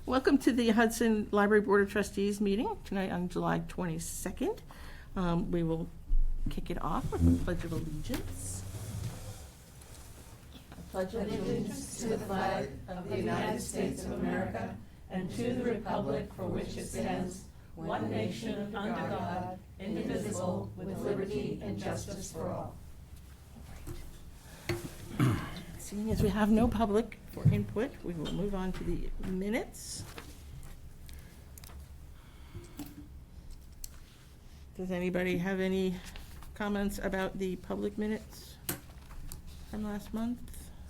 Welcome to the Hudson Library Board of Trustees meeting tonight on July 22nd. We will kick it off with the Pledge of Allegiance. Pledge allegiance to the flag of the United States of America and to the republic for which it stands, one nation under God, indivisible, with liberty and justice for all. Seeing as we have no public for input, we will move on to the minutes. Does anybody have any comments about the public minutes from last month?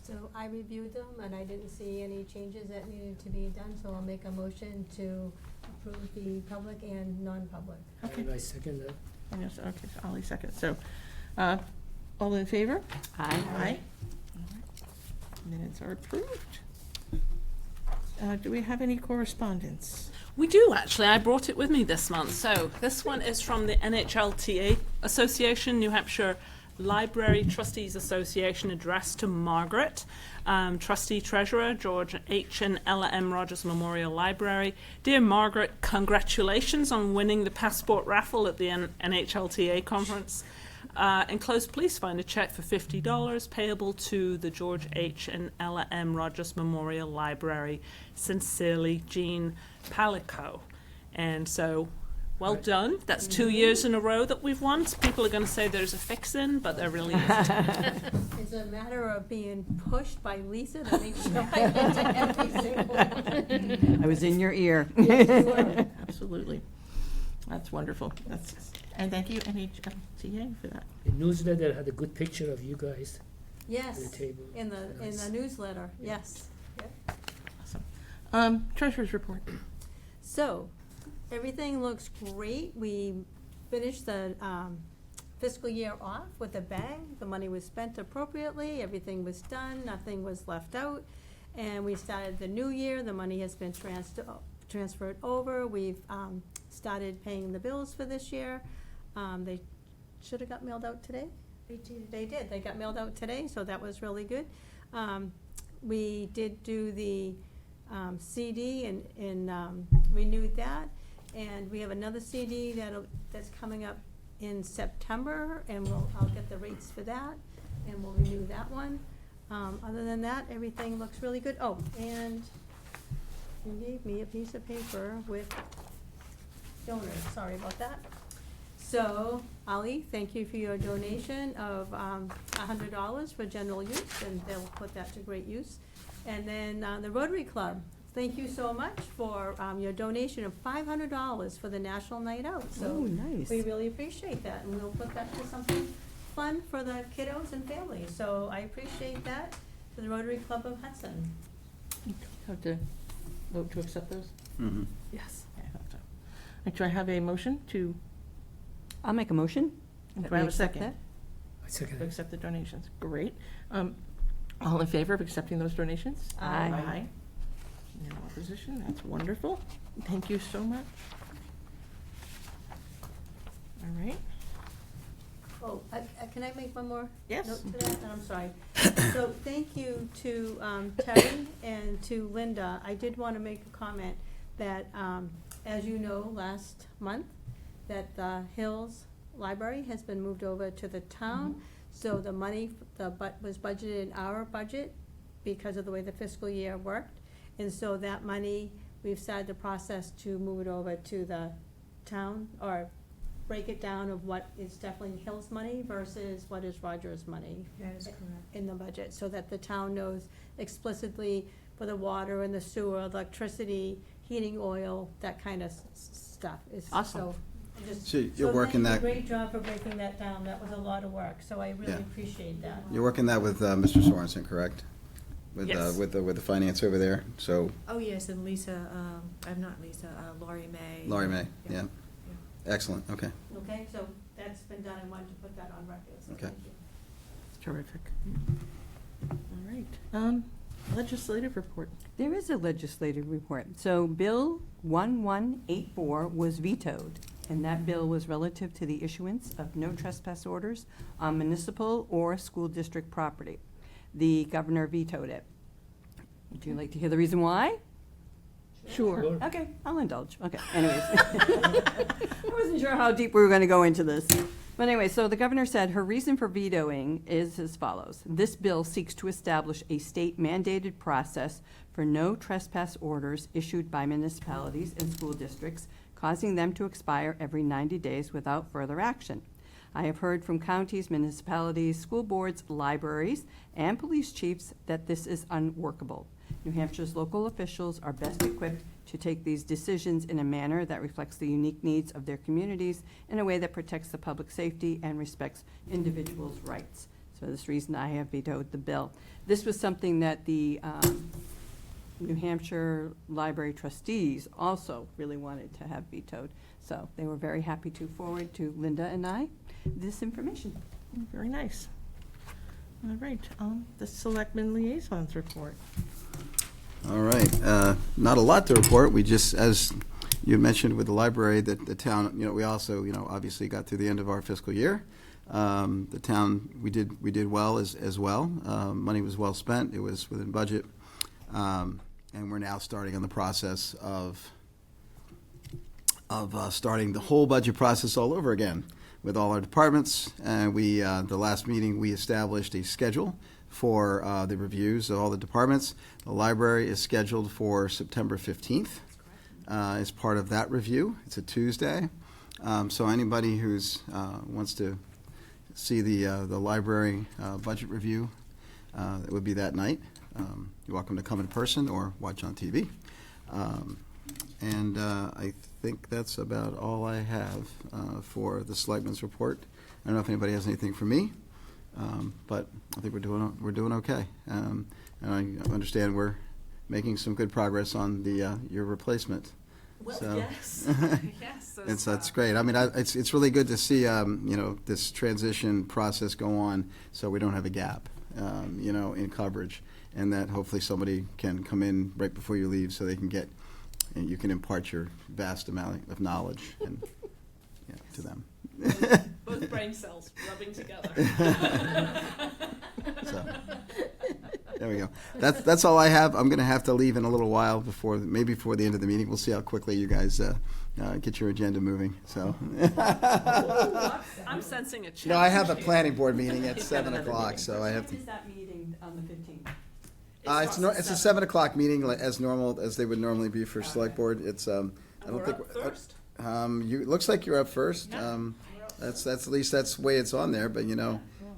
So I reviewed them and I didn't see any changes that needed to be done, so I'll make a motion to approve the public and non-public. Okay. And I second that. Yes, okay, so Ollie seconds. So, all in favor? Aye. Aye. Minutes are approved. Do we have any correspondence? We do, actually. I brought it with me this month. So this one is from the NHLTA Association, New Hampshire Library Trustees Association, addressed to Margaret, Trustee Treasurer, George H. and Ella M. Rogers Memorial Library. Dear Margaret, congratulations on winning the passport raffle at the NHLTA conference. Enclosed, please find a check for $50 payable to the George H. and Ella M. Rogers Memorial Library. Sincerely, Jean Palico. And so, well Right. done. That's 2 years in a row that we've won. So people are going to say there's a fix-in, but there really isn't. It's a matter of being pushed by Lisa to make sure I get to every single one. I was in your ear. Yes, you were. Absolutely. That's wonderful. And thank you, NHLTA, for that. The newsletter had a good picture of you guys Yes, at the table. in the newsletter, yes. Yep. Awesome. Treasurer's report. So, everything looks great. We finished the fiscal year off with a bang. The money was spent appropriately, everything was done, nothing was left out. And we started the new year, the money has been transferred over. We've started paying the bills for this year. They should have got mailed out today? They did. They got mailed out today, so that was really good. We did do the CD and renewed that. And we have another CD that's coming up in September, and I'll get the rates for that, and we'll renew that one. Other than that, everything looks really good. Oh, and you gave me a piece of paper with donors, sorry about that. So, Ali, thank you for your donation of $100 for general use, and they'll put that to great use. And then the Rotary Club, thank you so much for your donation of $500 for the National Night Out. Oh, So nice. we really appreciate that, and we'll put that to something fun for the kiddos and families. So I appreciate that to the Rotary Club of Hudson. Have to vote to accept those? Mm-hmm. Yes. Yeah, I thought so. Do I have a motion to, I'll make a motion. do that I have we a accept second? that. I second To it. accept the donations? Great. All in favor of accepting those donations? Aye. Aye. No opposition, that's wonderful. Thank you so much. All right. Oh, can I make one more Yes. note to that? And I'm sorry. So thank you to Terry and to Linda. I did want to make a comment that, as you know, last month, that the Hills Library has been moved over to the town. So the money was budgeted in our budget because of the way the fiscal year worked. And so that money, we've started the process to move it over to the town, or break it down of what is definitely Hill's money versus what is Rogers' money. That is correct. In the budget, so that the town knows explicitly for the water and the sewer, electricity, heating oil, that kind of stuff. Is Awesome. so just- So you're working thank that- you, great job for breaking that down, that was a lot of work, so I really Yeah. appreciate that. You're working that with Mr. Sorensen, correct? With, Yes. with the finance over there, so Oh, yes, and Lisa, I'm not Lisa, Laurie May. Laurie May, yeah. Excellent, okay. Okay, so that's been done, I wanted to put that on record, so Okay. thank you. Terrific. All right. Legislative report. There is a legislative report. So Bill 1184 was vetoed, and that bill was relative to the issuance of no trespass orders on municipal or school district property. The governor vetoed it. Would you like to hear the reason why? Sure. Sure. Okay, I'll indulge. Okay, anyways. I wasn't sure how deep we were going to go into this. But anyway, so the governor said her reason for vetoing is as follows. This bill seeks to establish a state mandated process for no trespass orders issued by municipalities and school districts, causing them to expire every 90 days without further action. I have heard from counties, municipalities, school boards, libraries, and police chiefs that this is unworkable. New Hampshire's local officials are best equipped to take these decisions in a manner that reflects the unique needs of their communities in a way that protects the public safety and respects individuals' rights. So for this reason, I have vetoed the bill. This was something that the New Hampshire Library Trustees also really wanted to have vetoed. So they were very happy to forward to Linda and I this information. Very nice. All right, the Selectmen Liaisons report. All right, not a lot to report. We just, as you mentioned with the library, that the town, we also, obviously got to the end of our fiscal year. The town, we did well as well. Money was well spent. It was within budget. And we're now starting on the process of starting the whole budget process all over again with all our departments. And the last meeting, we established a schedule for the reviews of all the departments. The library is scheduled for September 15th as part of that review. It's a Tuesday. So anybody who's wants to see the library budget review, it would be that night. You're welcome to come in person or watch on TV. And I think that's about all I have for the Selectmen's report. I don't know if anybody has anything for me, but I think we're doing okay. And I understand we're making some good progress on your replacement. Well, So- yes, yes. And so that's great. I mean, it's really good to see this transition process go on, so we don't have a gap, in coverage, and that hopefully somebody can come in right before you leave, so they can get, and you can impart your vast amount of knowledge and to them. Both brain cells rubbing together. So, there we go. That's all I have. I'm going to have to leave in a little while maybe before the end of the meeting. We'll see how quickly you guys get your agenda moving. So. I'm sensing a challenge. No, I have a here. planning board meeting at 7 o'clock, so I have to. When is that meeting on the 15th? It's a 7 o'clock meeting, as normal, as they would normally be for select board. It's, I don't We're think. up first. It looks like you're up first. Yeah. That's at least that's the way it's on there, but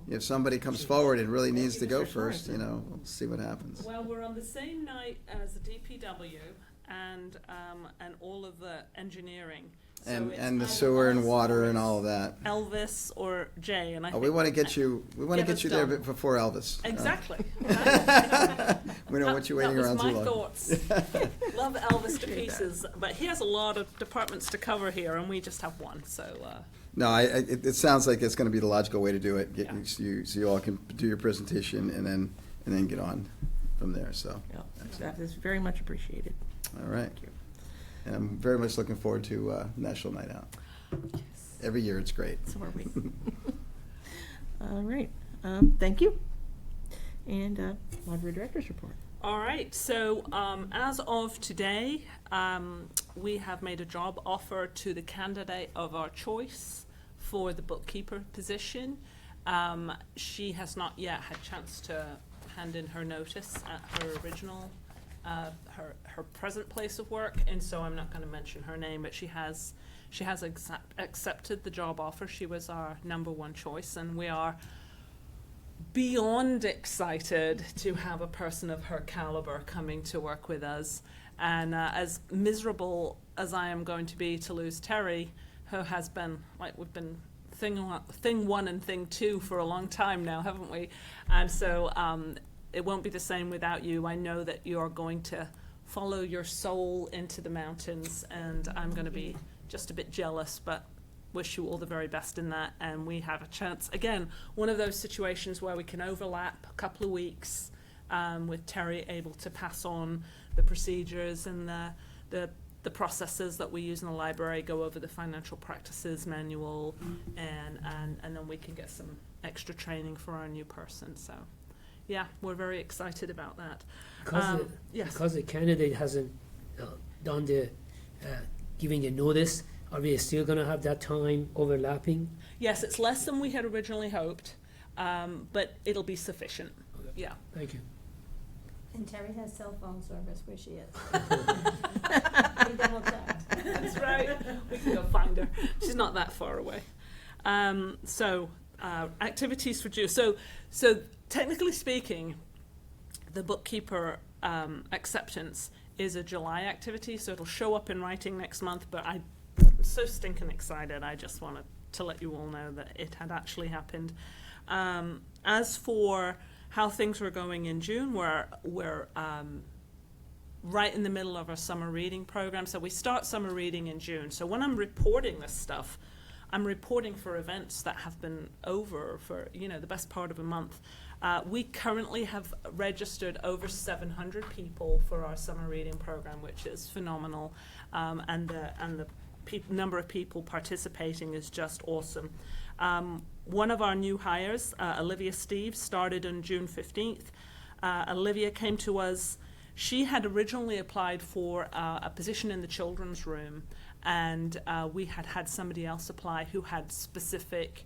if somebody comes forward and really needs to go first, we'll see what happens. Well, we're on the same night as the DPW and all of the engineering. So And it's the either sewer and us water or and it's all of that. Elvis or Jay, and I Oh, think we want to get you. We want to Get get us you there done. before Elvis. Exactly. We don't want you waiting around too long. That was my thoughts. Love Elvis to pieces, but he has a lot of departments to cover here, and we just have one. So No, it sounds like it's going to be the logical way to do it. Yeah. So you all can do your presentation and then get on from there. So, Yeah, that is very much appreciated. all right. Thank you. And I'm very much looking forward to National Night Out. Every year, it's great. So are we. All right, thank you. And Library Director's report. all right. So as of today, we have made a job offer to the candidate of our choice for the bookkeeper position. She has not yet had chance to hand in her notice at her original, her present place of work, and so I'm not going to mention her name, but she has accepted the job offer. She was our number one choice, and we are beyond excited to have a person of her caliber coming to work with us. And as miserable as I am going to be to lose Terry, who has been, we've been thing one and thing two for a long time now, haven't we? And so it won't be the same without you. I know that you are going to follow your soul into the mountains, and I'm going to be just a bit jealous, but wish you all the very best in that. And we have a chance, again, one of those situations where we can overlap a couple of weeks with Terry able to pass on the procedures and the processes that we use in the library, go over the financial practices manual, and then we can get some extra training for our new person. So yeah, we're very excited about that. Yes. Because the candidate done the giving the notice, are we still going to have that time overlapping? Yes, it's less than we had originally hoped, but it'll be sufficient. Okay. Yeah. Thank you. And Terry has cell phone service where she is. We double checked. That's right. We can go find her. She's not that far away. Activities for June. So technically speaking, the bookkeeper acceptance is a July activity, so it'll show up in writing next month, but I'm so stinking excited. I just wanted to let you all know that it had actually happened. As for how things were going in June, we're right in the middle of our summer reading program. So we start summer reading in June. So when I'm reporting this stuff, I'm reporting for events that have been over for, the best part of a month. We currently have registered over 700 people for our summer reading program, which is phenomenal. And the number of people participating is just awesome. One of our new hires, Olivia Steve, started on June 15th. Olivia came to us. She had originally applied for a position in the children's room, and we had somebody else apply who had specific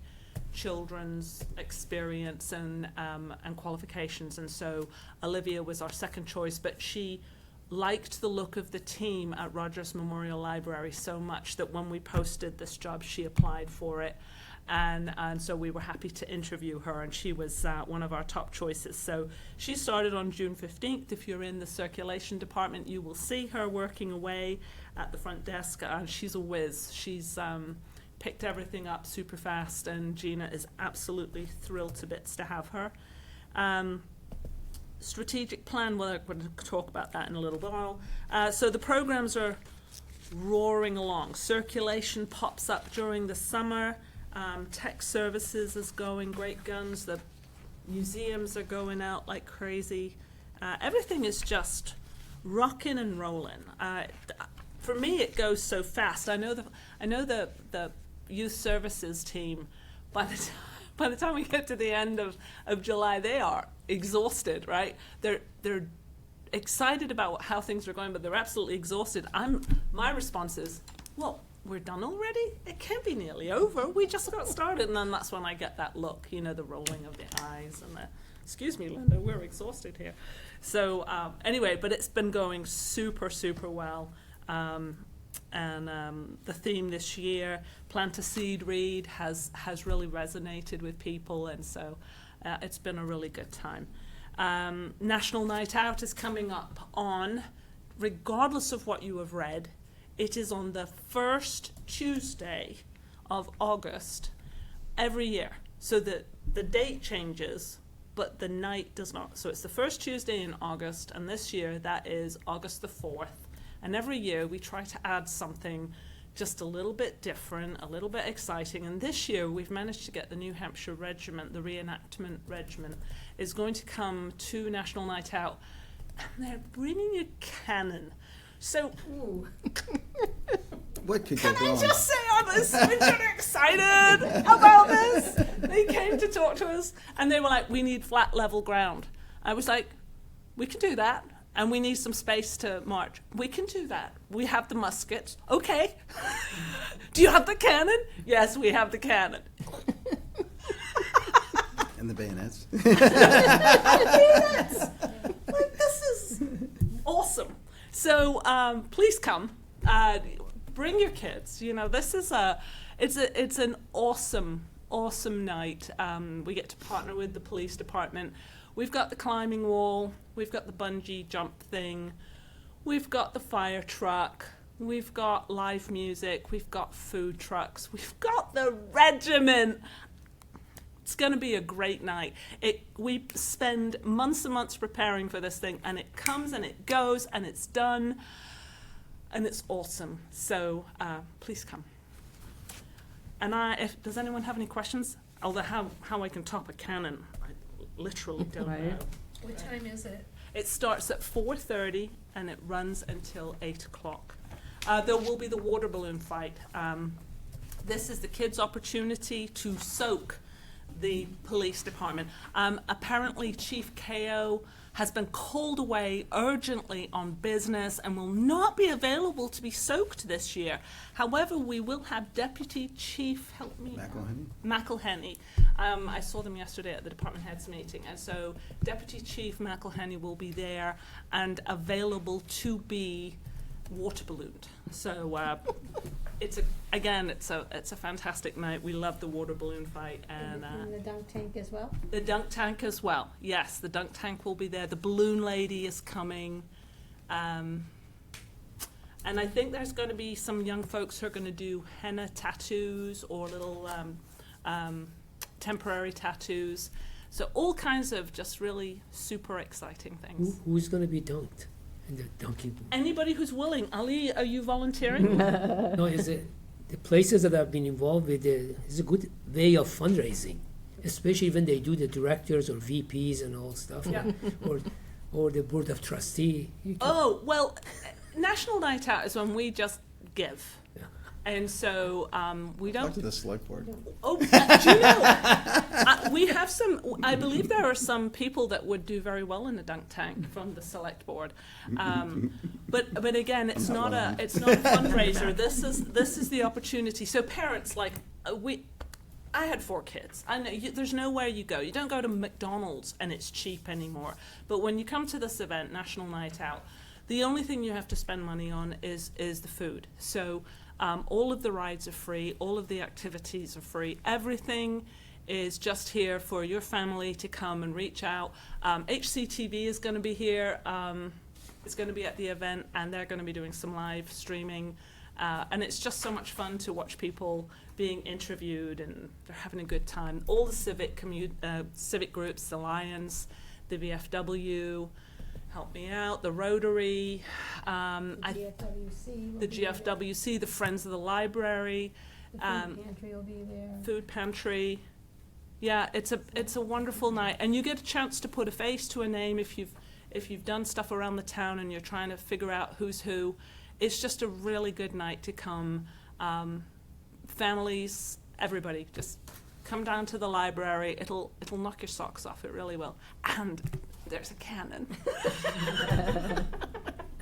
children's experience and qualifications, and so Olivia was our second choice, but she liked the look of the team at Rogers Memorial Library so much that when we posted this job, she applied for it. And so we were happy to interview her, and she was one of our top choices. So she started on June 15th. If you're in the circulation department, you will see her working away at the front desk. She's a whiz. She's picked everything up super fast, and Gina is absolutely thrilled to bits to have her. Strategic plan, well, we're going to talk about that in a little while. So the programs are roaring along. Circulation pops up during the summer. Tech services is going great guns. The museums are going out like crazy. Everything is just rocking and rolling. For me, it goes so fast. I know the youth services team, by the time we get to the end of July, they are exhausted, right? They're excited about how things are going, but they're absolutely exhausted. My response is, well, we're done already? It can't be nearly over. We just got started. And then that's when I get that look, the rolling of the eyes and the, excuse me, Linda, we're exhausted here. So anyway, but it's been going super, super well. The theme this year, Plant a Seed, Read, has really resonated with people. And so it's been a really good time. National Night Out is coming up on, regardless of what you have read, it is on the first Tuesday of August every year. So the date changes, but the night does not. So it's the first Tuesday in August, and this year that is August the 4th. And every year we try to add something just a little bit different, a little bit exciting. And this year we've managed to get the New Hampshire Regiment, the reenactment regiment, is going to come to National Night Out. And they're bringing a cannon. So, What could can go I wrong? just say I was super excited about this? They came to talk to us, and they were like, we need flat, level ground. I was like, we can do that, and we need some space to march. We can do that. We have the muskets. Okay. Do you have the cannon? Yes, we have the cannon. And the bayonets. Like, this is awesome. So please come. Bring your kids. This is it's an awesome night. We get to partner with the police department. We've got the climbing wall. We've got the bungee jump thing. We've got the fire truck. We've got live music. We've got food trucks. We've got the regiment. It's going to be a great night. We spend months and months preparing for this thing, and it comes and it goes and it's done, and it's awesome. So please come. And does anyone have any questions? Although how I can top a cannon, I literally don't know. What time is it? It starts at 4:30 and it runs until 8 o'clock. There will be the water balloon fight. This is the kids' opportunity to soak the police department. Apparently, Chief KO has been called away urgently on business and will not be available to be soaked this year. However, we will have Deputy Chief, help me, McElhenney. I saw them yesterday at the department heads meeting, and so Deputy Chief McElhenney will be there and available to be water ballooned. So it's a fantastic night. We love the water balloon fight, and the dunk tank as well? the dunk tank as well. Yes, the dunk tank will be there. The balloon lady is coming. And I think there's going to be some young folks who are going to do henna tattoos or little temporary tattoos. So all kinds of just really super exciting things. Who's going to be dunked in the dunking pool? Anybody who's willing. Ali, are you volunteering? No, is it the places that I've been involved with? Is a good way of fundraising, especially when they do the directors or VPs and all stuff, Yeah. or the board of trustee. Oh, well, National Night Out is when we just give. Yeah. And so we Talk don't. to the select board. Oh, do you know? We have some. I believe there are some people that would do very well in the dunk tank from the select board. But again, it's I'm not not a fundraiser. This is the opportunity. So parents, like I had 4 kids. I know there's nowhere you go. You don't go to McDonald's and it's cheap anymore. But when you come to this event, National Night Out, the only thing you have to spend money on is the food. So all of the rides are free. All of the activities are free. Everything is just here for your family to come and reach out. HCTV is going to be here. It's going to be at the event, and they're going to be doing some live streaming. And it's just so much fun to watch people being interviewed, and they're having a good time. All the civic groups, the Lions, the VFW, help me out, the Rotary, GFWC. the GFWC, the Friends of the Library, The food pantry will be there. Food Pantry. Yeah, it's a wonderful night, and you get a chance to put a face to a name if you've done stuff around the town and you're trying to figure out who's who. It's just a really good night to come. Families, everybody, just come down to the library. It'll knock your socks off. It really will. And there's a cannon.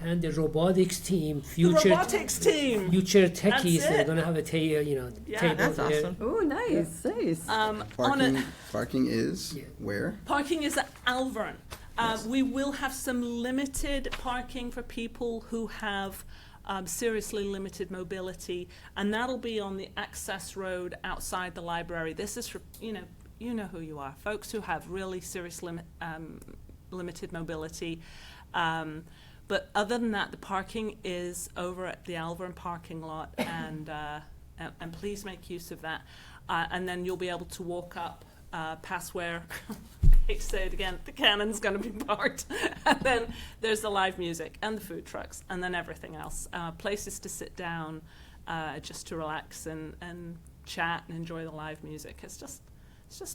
And the robotics team, The future robotics team. future techies, That's they're it. going to have a table That's there. awesome. Oh, nice, nice. On Parking, a, parking is Yeah. where? parking is at Alvern. Yes. We will have some limited parking for people who have seriously limited mobility, and that'll be on the access road outside the library. This is for, you know who you are, folks who have really serious limited mobility. But other than that, the parking is over at the Alvern parking lot, and please make use of that. And then you'll be able to walk up past where, I hate to say it again, the cannon's going to be parked. And then there's the live music and the food trucks, and then everything else. Places to sit down, just to relax and chat and enjoy the live music. It's just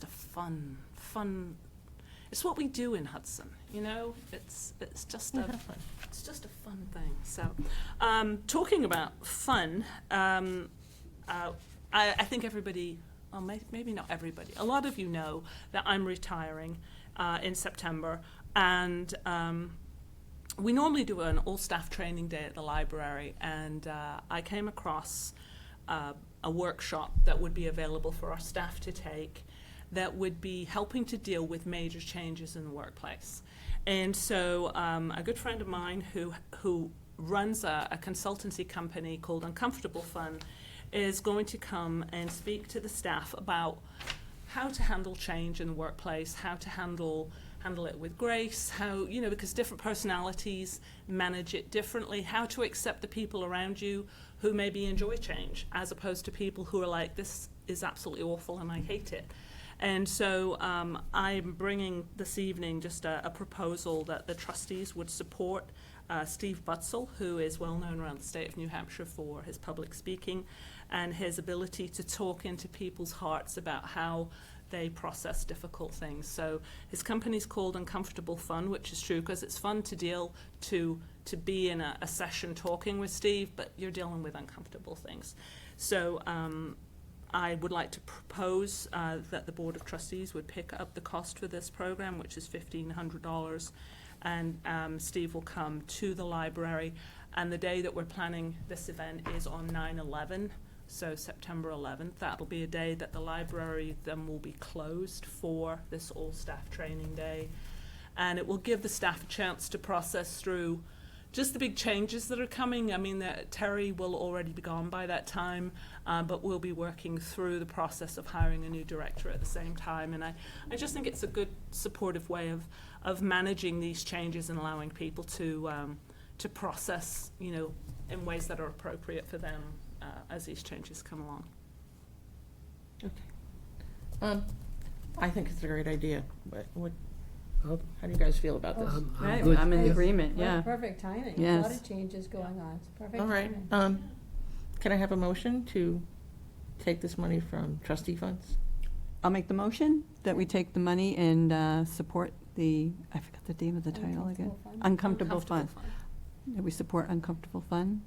a fun. It's what we do in Hudson, you know. It's just a fun thing. So, talking about fun, I think everybody, well, maybe not everybody, a lot of you know that I'm retiring in September, and we normally do an all-staff training day at the library, and I came across a workshop that would be available for our staff to take that would be helping to deal with major changes in the workplace. And so a good friend of mine who runs a consultancy company called Uncomfortable Fun is going to come and speak to the staff about how to handle change in the workplace, how to handle it with grace, how, because different personalities manage it differently, how to accept the people around you who maybe enjoy change, as opposed to people who are like, this is absolutely awful and I hate it. And so I'm bringing this evening just a proposal that the trustees would support Steve Butzel, who is well known around the state of New Hampshire for his public speaking and his ability to talk into people's hearts about how they process difficult things. So his company's called Uncomfortable Fun, which is true because it's fun to be in a session talking with Steve, but you're dealing with uncomfortable things. So I would like to propose that the Board of Trustees would pick up the cost for this program, which is $1,500, and Steve will come to the library. And the day that we're planning this event is on 9/11, so September 11th. That'll be a day that the library then will be closed for this all-staff training day. And it will give the staff a chance to process through just the big changes that are coming. I mean, Terry will already be gone by that time, but we'll be working through the process of hiring a new director at the same time. And I just think it's a good supportive way of managing these changes and allowing people to process, you know, in ways that are appropriate for them as these changes come along. Okay. I think it's a great idea, but Oh, how do you guys feel about this? I'm Right, good. I'm in Yes. agreement, yeah. Perfect timing. A Yes. lot of changes going on. It's perfect All right, timing. can I have a motion to take this money from trustee funds? I'll make the motion that we take the money and support the, I forgot the name of the title again. Uncomfortable fund. Uncomfortable Fund. That we support Uncomfortable Fund.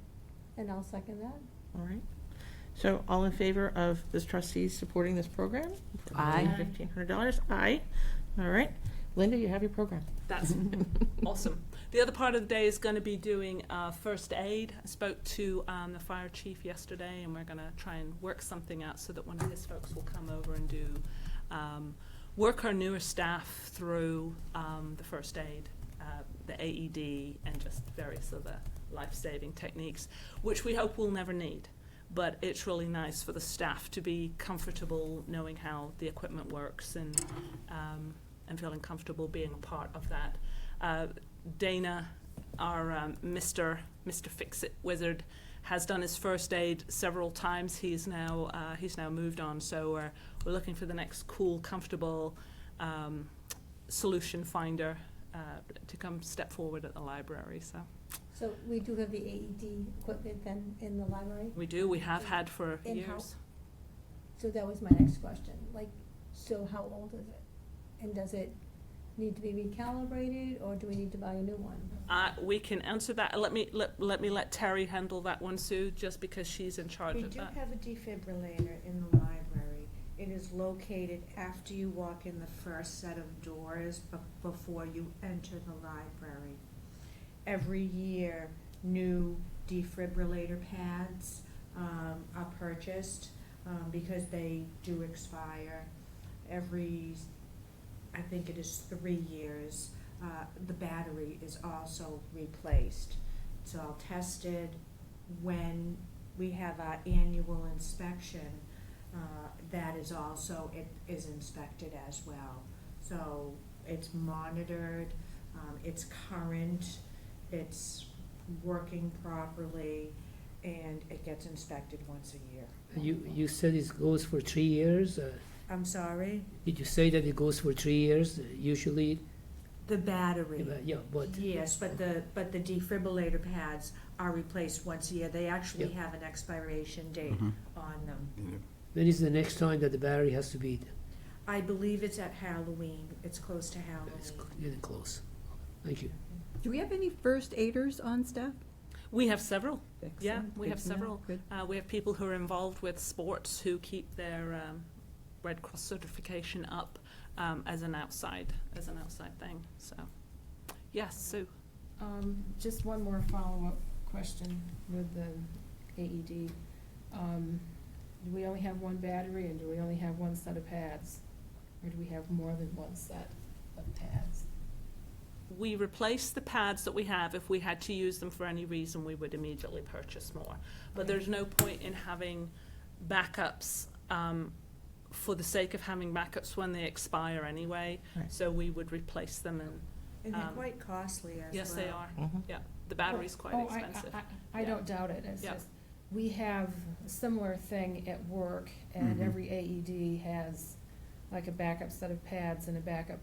And I'll second that. All right. So all in favor of the trustees supporting this program? for Aye. $1,500? Aye. All right. Linda, you have your program. That's awesome. The other part of the day is going to be doing first aid. I spoke to the fire chief yesterday, and we're going to try and work something out so that one of his folks will come over and do work our newer staff through the first aid, the AED, and just various other life-saving techniques, which we hope we'll never need. But it's really nice for the staff to be comfortable knowing how the equipment works and feeling comfortable being a part of that. Dana, our Mr. Fix-It wizard, has done his first aid several times. He's now moved on, so we're looking for the next cool, comfortable solution finder to come step forward at the library. So we do have the AED equipment then in the library? We do. We have had for In-house? years. So that was my next question. Like, so how old is it? And does it need to be recalibrated, or do we need to buy a new one? We can answer that. Let me let Terry handle that one, Sue, just because she's in charge We of do that. have a defibrillator in the library. It is located after you walk in the first set of doors before you enter the library. Every year, new defibrillator pads are purchased because they do expire every, I think it is 3 years. The battery is also replaced. It's all tested. When we have our annual inspection, that is also, it is inspected as well. So it's monitored, it's current, it's working properly, and it gets inspected once a year. You said it goes for 3 years. I'm sorry? Did you say that it goes for 3 years? Usually, The battery. yeah, but Yes, but the defibrillator pads are replaced once a year. They actually Yeah. have an expiration date Mhm. on them. when is the next time that the battery has to be? I believe it's at Halloween. It's close to Halloween. It's getting close. Thank you. Do we have any first aiders on staff? We have several. Yeah, Excellent. we Good have to know. several. Good. We have people who are involved with sports who keep their Red Cross certification up as an outside thing. So, yes, Sue. Just one more follow-up question with the AED. Do we only have one battery, and do we only have one set of pads? Or do we have more than one set of pads? We replace the pads that we have. If we had to use them for any reason, we would immediately purchase more. But Okay. there's no point in having backups for the sake of having backups when they expire anyway. Right. So we would replace them, and And they're Um, quite costly as well. yes, they are. Mhm. Yeah, the battery's quite Oh, expensive. I Yeah. don't doubt it. It's Yeah. just, we have a similar thing at work, and Mhm. every AED has like a backup set of pads and a backup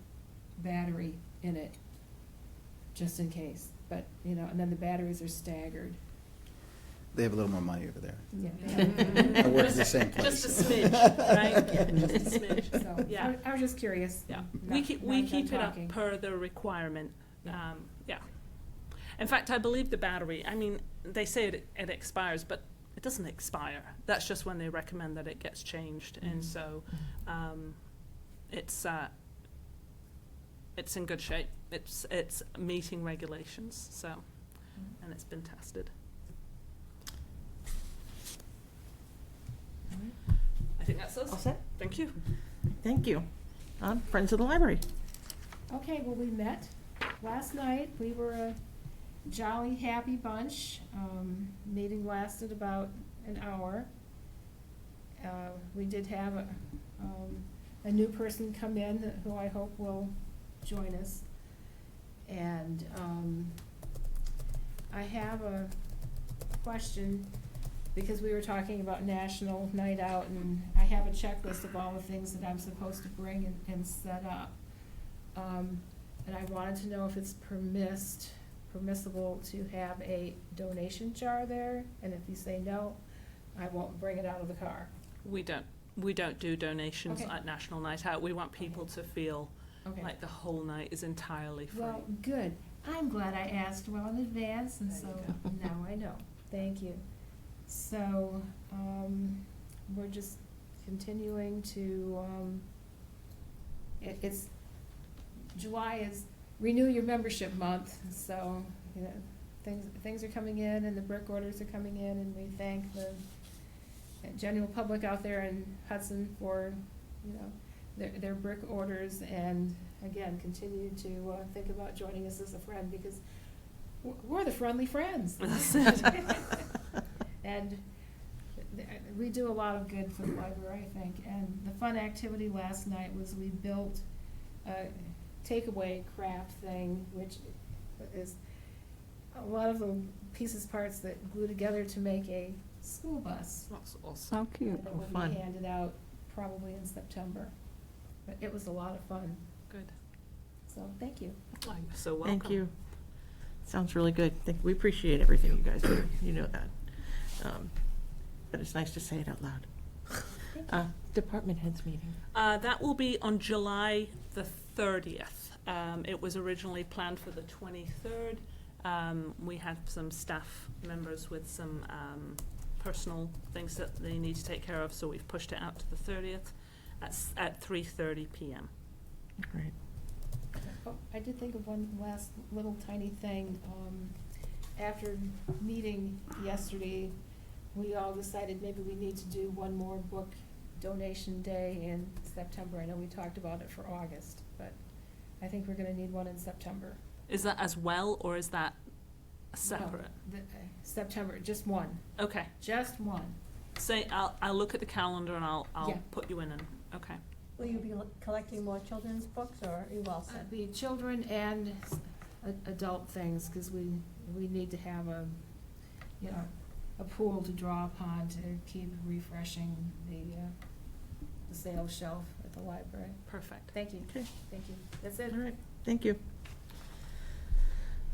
battery in it, just in case. But, and then the batteries are staggered. They have a little more money over there. Yeah. I work at the same place. Just a smidge, right? Yeah, just a smidge. So, Yeah. I was just curious. Yeah, Not- we keep not it up talking. per the requirement. Yeah. Yeah. In fact, I believe the battery. I mean, they say it expires, but it doesn't expire. That's just when they recommend that it gets changed. And so it's in good shape. It's meeting regulations, so, and it's been tested. I think that's us. All set? Thank you. Thank you. Friends of the Library. Okay, well, we met last night. We were a jolly, happy bunch. Meeting lasted about an hour. We did have a new person come in who I hope will join us. And I have a question, because we were talking about National Night Out, and I have a checklist of all the things that I'm supposed to bring and set up. And I wanted to know if it's permissible to have a donation jar there, and if you say no, I won't bring it out of the car. We don't do donations Okay. at National Night Out. We want people to feel Okay. like the whole night is entirely free. Well, good. I'm glad I asked well in advance, and so now I know. Thank you. So, we're just continuing to, it's, July is renew your membership month, so, you know, things are coming in, and the brick orders are coming in, and we thank the general public out there in Hudson for, you know, their brick orders, and again, continue to think about joining us as a friend, because we're the friendly friends. That's it. And we do a lot of good for the library, I think. And the fun activity last night was we built a takeaway craft thing, which is a lot of the pieces, parts that glue together to make a school bus. That's awesome. How cute. That will fun. be handed out probably in September. But it was a lot of fun, Good. so thank you. Oh, you're so welcome. Thank you. Sounds really good. We appreciate everything you guys do. You know that. But it's nice to say it out loud. Department heads meeting. That will be on July the 30th. It was originally planned for the 23rd. We had some staff members with some personal things that they need to take care of, so we've pushed it out to the 30th at 3:30 p.m. Great. Oh, I did think of one last little tiny thing. After meeting yesterday, we all decided maybe we need to do one more book donation day in September. I know we talked about it for August, but I think we're gonna need one in September. Is that as well, or is that separate? No, September, just one, Okay. just one. Say, I'll look at the calendar and I'll Yeah. put you in and, okay. Will you be collecting more children's books, or are you all set? The children and adult things, because we need to have a, you know, a pool to draw upon to keep refreshing the sales shelf at the library. Perfect. Thank you, Okay. thank you. That's it. All right. Thank you.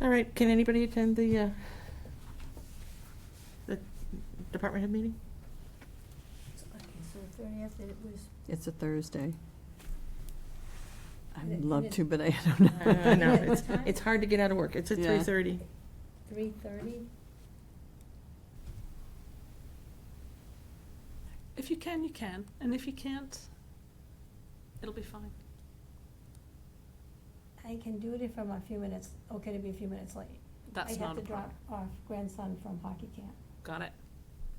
All right. Can anybody attend the department head meeting? Okay, so the 30th, it was, It's a Thursday. I And would it- love and it- to, but I don't know. I know, What it's, time? it's hard to get out of work. It's at Yeah. 3:30. 3:30? If you can, you can. And if you can't, it'll be fine. I can do it if I'm a few minutes, okay to be a few minutes late. That's I not have a to problem. drop off grandson from hockey camp. Got it.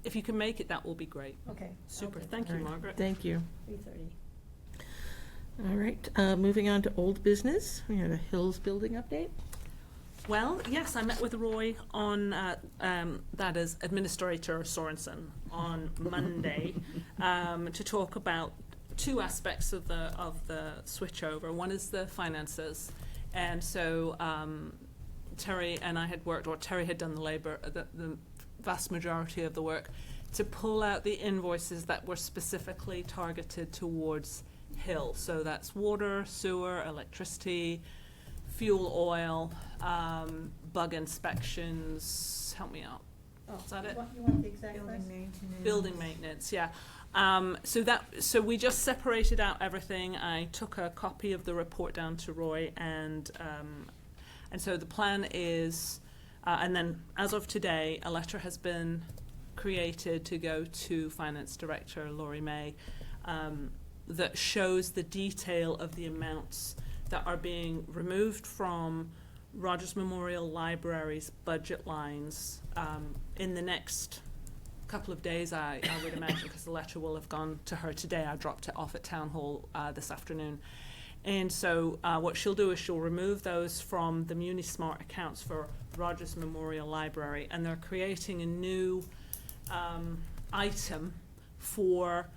If you can make it, that will be great. Okay. Super. okay, Thank you, All right. Margaret. Thank you. 3:30. All right, moving on to old business. We have a Hills building update. Well, yes, I met with Roy on, that is Administrator Sorensen, on Monday, to talk about two aspects of the switchover. One is the finances, and so Terry and I had worked, or Terry had done the labor, the vast majority of the work, to pull out the invoices that were specifically targeted towards Hill. So that's water, sewer, electricity, fuel, oil, bug inspections. Help me out. Is that it? You want the exact Building list? maintenance. Building maintenance, yeah. So we just separated out everything. I took a copy of the report down to Roy, and so the plan is, and then as of today, a letter has been created to go to Finance Director Laurie May that shows the detail of the amounts that are being removed from Rogers Memorial Library's budget lines in the next couple of days, I would imagine, because the letter will have gone to her today. I dropped it off at Town Hall this afternoon. And so what she'll do is she'll remove those from the MuniSmart accounts for Rogers Memorial Library, and they're creating a new item for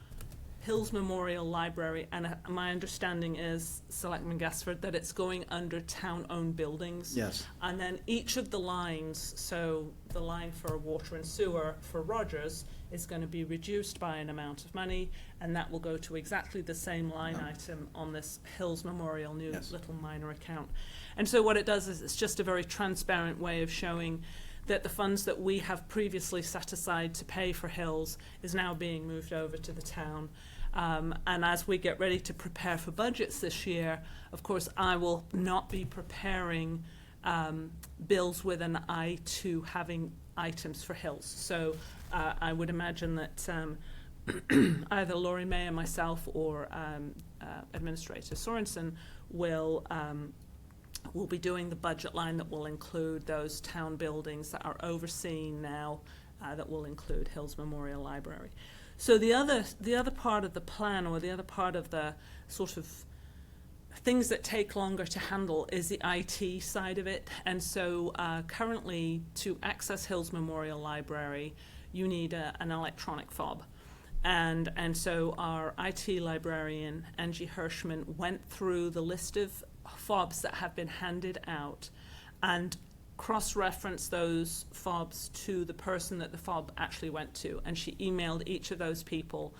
Hills Memorial Library, and my understanding is, Selectman Gaspard, that it's going under town-owned buildings. Yes. And then each of the lines, so the line for water and sewer for Rogers is going to be reduced by an amount of money, and that will go to exactly the same line item on this Hills Memorial new Yes. little minor account. And so what it does is it's just a very transparent way of showing that the funds that we have previously set aside to pay for Hills is now being moved over to the town. And as we get ready to prepare for budgets this year, of course, I will not be preparing bills with an eye to having items for Hills. So I would imagine that either Laurie May and myself or Administrator Sorensen will be doing the budget line that will include those town buildings that are overseen now, that will include Hills Memorial Library. So the other part of the plan, or the other part of the sort of things that take longer to handle, is the IT side of it. And so currently, to access Hills Memorial Library, you need an electronic fob. And so our IT librarian, Angie Hirschman, went through the list of fobs that have been handed out and cross-reference those fobs to the person that the fob actually went to, and she emailed each of those people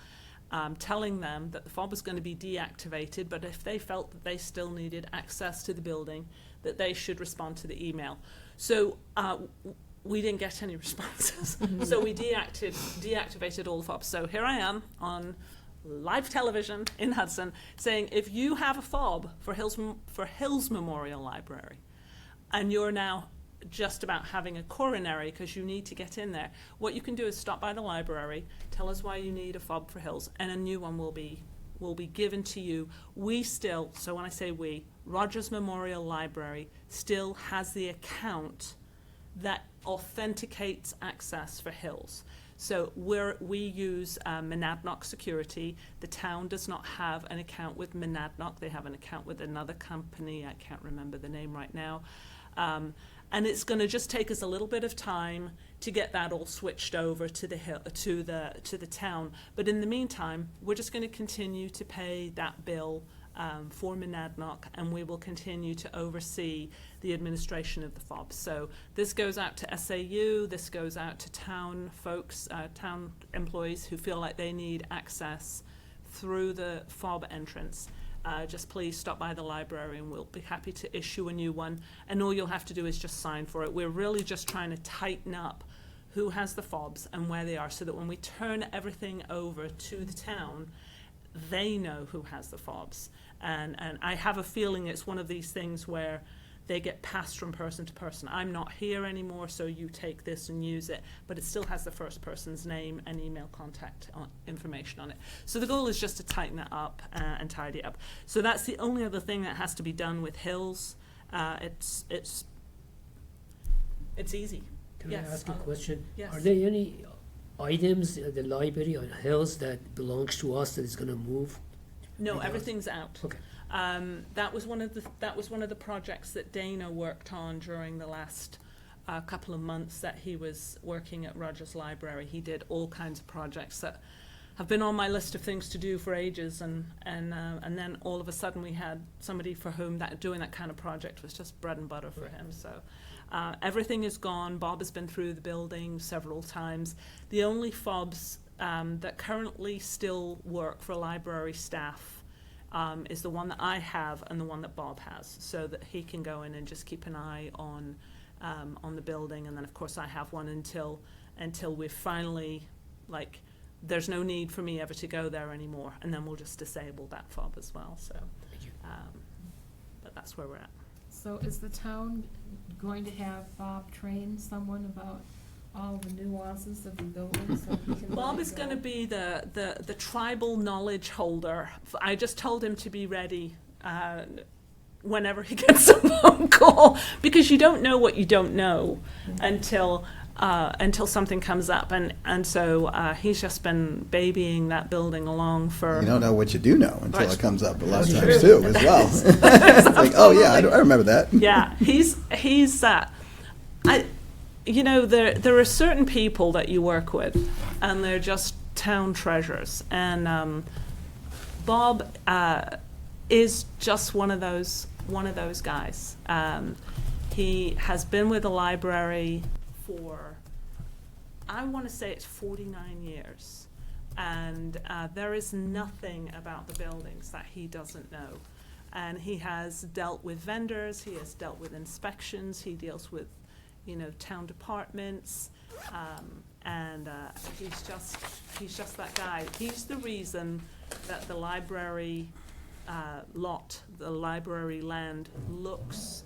telling them that the fob was going to be deactivated, but if they felt that they still needed access to the building, that they should respond to the email. So we didn't get any responses, so we deactivated all the fobs. So here I am on live television in Hudson saying, if you have a fob for Hills Memorial Library, and you're now just about having a coronary because you need to get in there, what you can do is stop by the library, tell us why you need a fob for Hills, and a new one will be given to you. We still, so when I say we, Rogers Memorial Library still has the account that authenticates access for Hills. So we use Monadnock Security. The town does not have an account with Monadnock. They have an account with another company. I can't remember the name right now. And it's going to just take us a little bit of time to get that all switched over to the town. But in the meantime, we're just going to continue to pay that bill for Monadnock, and we will continue to oversee the administration of the FOB. So this goes out to SAU, this goes out to town folks, town employees who feel like they need access through the FOB entrance. Just please stop by the library and we'll be happy to issue a new one. And all you'll have to do is just sign for it. We're really just trying to tighten up who has the FOBs and where they are, so that when we turn everything over to the town, they know who has the FOBs. And I have a feeling it's one of these things where they get passed from person to person. I'm not here anymore, so you take this and use it, but it still has the first person's name and email contact information on it. So the goal is just to tighten it up and tidy it up. So that's the only other thing that has to be done with Hills. It's easy. Can Yes. I ask a question? Yes. Are there any items at the library on Hills that belongs to us that is going to move? No, Because- everything's out. Okay. That was one of the projects that Dana worked on during the last couple of months that he was working at Rogers Library. He did all kinds of projects that have been on my list of things to do for ages, and then all of a sudden we had somebody for whom doing that kind of project was just bread and butter for him. So everything is gone. Bob has been through the building several times. The only FOBs that currently still work for library staff is the one that I have and the one that Bob has, so that he can go in and just keep an eye on the building. And then of course I have one until we're finally, like, there's no need for me ever to go there anymore, and then we'll just disable that FOB as well. So, but that's where we're at. So is the town going to have Bob train someone about all the nuances of the building so he can. Bob let is it going to go? be the tribal knowledge holder. I just told him to be ready whenever he gets a phone call, because you don't know what you don't know until something comes up, and so he's just been babying that building along for. You don't know what you do know until Right. it comes up a lot of That's times true. too, as well. It's like, oh yeah, I remember that. Yeah, he's there are certain people that you work with, and they're just town treasures, and Bob is just one of those guys. He has been with the library for, I want to say it's 49 years, and there is nothing about the buildings that he doesn't know. And he has dealt with vendors, he has dealt with inspections, he deals with, town departments, and he's just that guy. He's the reason that the library the library land looks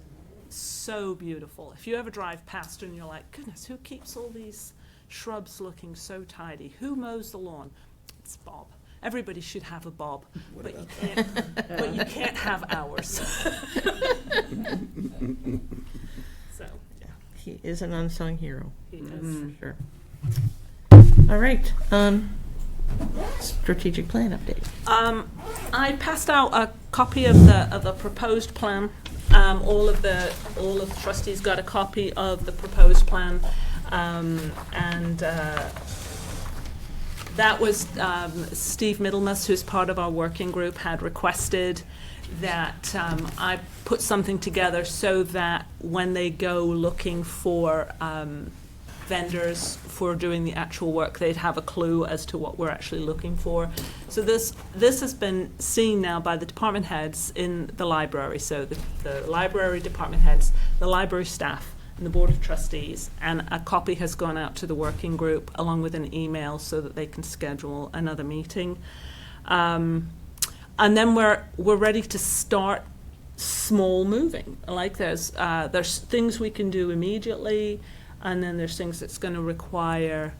so beautiful. If you ever drive past and you're like, goodness, who keeps all these shrubs looking so tidy? Who mows the lawn? It's Bob. Everybody should have a Bob, but you can't have ours. So He is an unsung hero, he is. for sure. All right, strategic plan update. I passed out a copy of the proposed plan. All of the trustees got a copy of the proposed plan, and that was Steve Middlemas, who's part of our working group, had requested that I put something together so that when they go looking for vendors for doing the actual work, they'd have a clue as to what we're actually looking for. So this has been seen now by the department heads in the library. So the library department heads, the library staff, and the board of trustees, and a copy has gone out to the working group along with an email so that they can schedule another meeting. And then we're ready to start small moving. Like there's things we can do immediately, and then there's things that's going to require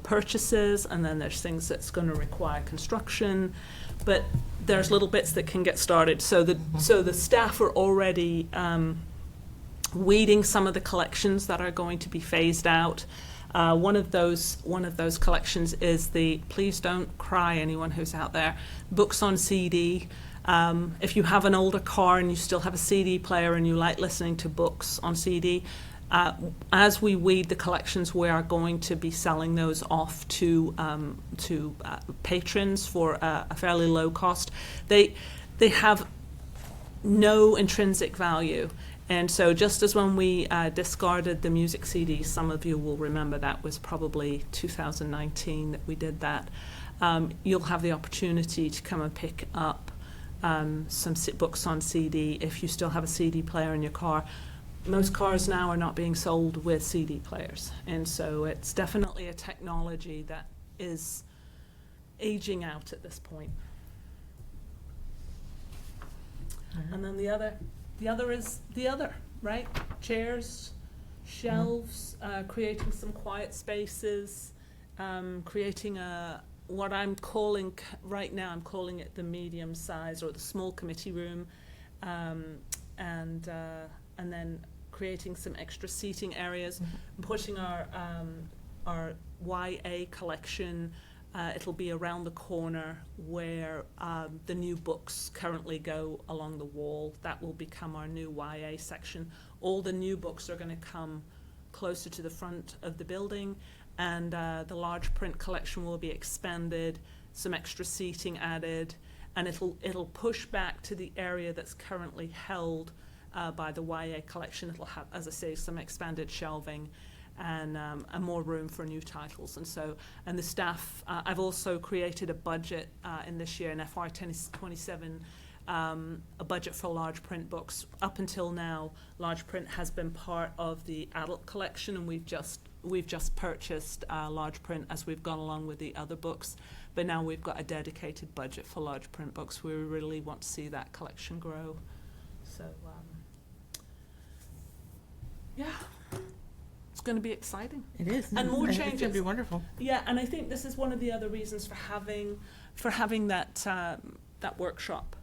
purchases, and then there's things that's going to require construction. But there's little bits that can get started. So the staff are already weeding some of the collections that are going to be phased out. One of those collections is the, please don't cry anyone who's out there, books on CD. If you have an older car and you still have a CD player and you like listening to books on CD, as we weed the collections, we are going to be selling those off to patrons for a fairly low cost. They have no intrinsic value. And so just as when we discarded the music CDs, some of you will remember that was probably 2019 that we did that, you'll have the opportunity to come and pick up some books on CD if you still have a CD player in your car. Most cars now are not being sold with CD players, and so it's definitely a technology that is aging out at this point. And then the other is the other, right? Chairs, shelves, creating some quiet spaces, creating what I'm calling right now, I'm calling it the medium size or the small committee room, and then creating some extra seating areas, and pushing our YA collection. It'll be around the corner where the new books currently go along the wall. That will become our new YA section. All the new books are going to come closer to the front of the building, and the large print collection will be expanded, some extra seating added, and it'll push back to the area that's currently held by the YA collection. It'll have, as I say, some expanded shelving and more room for new titles. And the staff, I've also created a budget in this year, in FY 2027, a budget for large print books. Up until now, large print has been part of the adult collection, and we've just purchased large print as we've gone along with the other books. But now we've got a dedicated budget for large print books. We really want to see that collection grow. So, yeah. it's going to be exciting. It is. And more I think It's changes. gonna be wonderful. Yeah, and I think this is one of the other reasons for having that workshop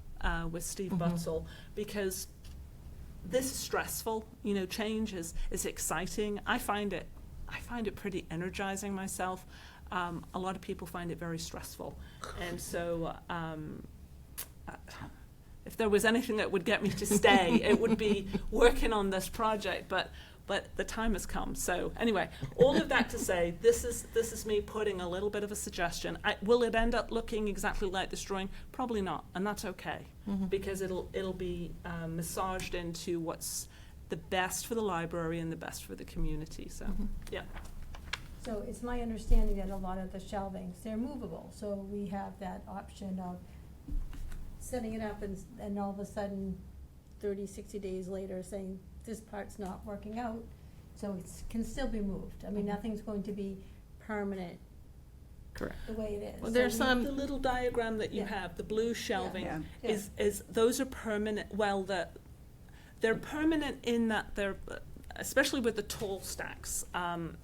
with Steve Butzel, because this is stressful. You know, change is exciting. I find it pretty energizing myself. A lot of people find it very stressful, and so if there was anything that would get me to stay, it would be working on this project. But the time has come. So anyway, all of that to say, this is me putting a little bit of a suggestion. Will it end up looking exactly like this drawing? Probably not, and that's okay, because it'll be massaged into what's the best for the library and the best for the community. So yeah. So it's my understanding that a lot of the shelvings, they're movable, so we have that option of setting it up and all of a sudden, 30, 60 days later, saying, this part's not working out, so it can still be moved. I mean, nothing's going to be permanent Correct. the way it is. Well, there's So some. The little diagram that you Yeah. have, the blue shelving, Yeah. is those are permanent. Well, they're permanent in that they're, especially with the tall stacks.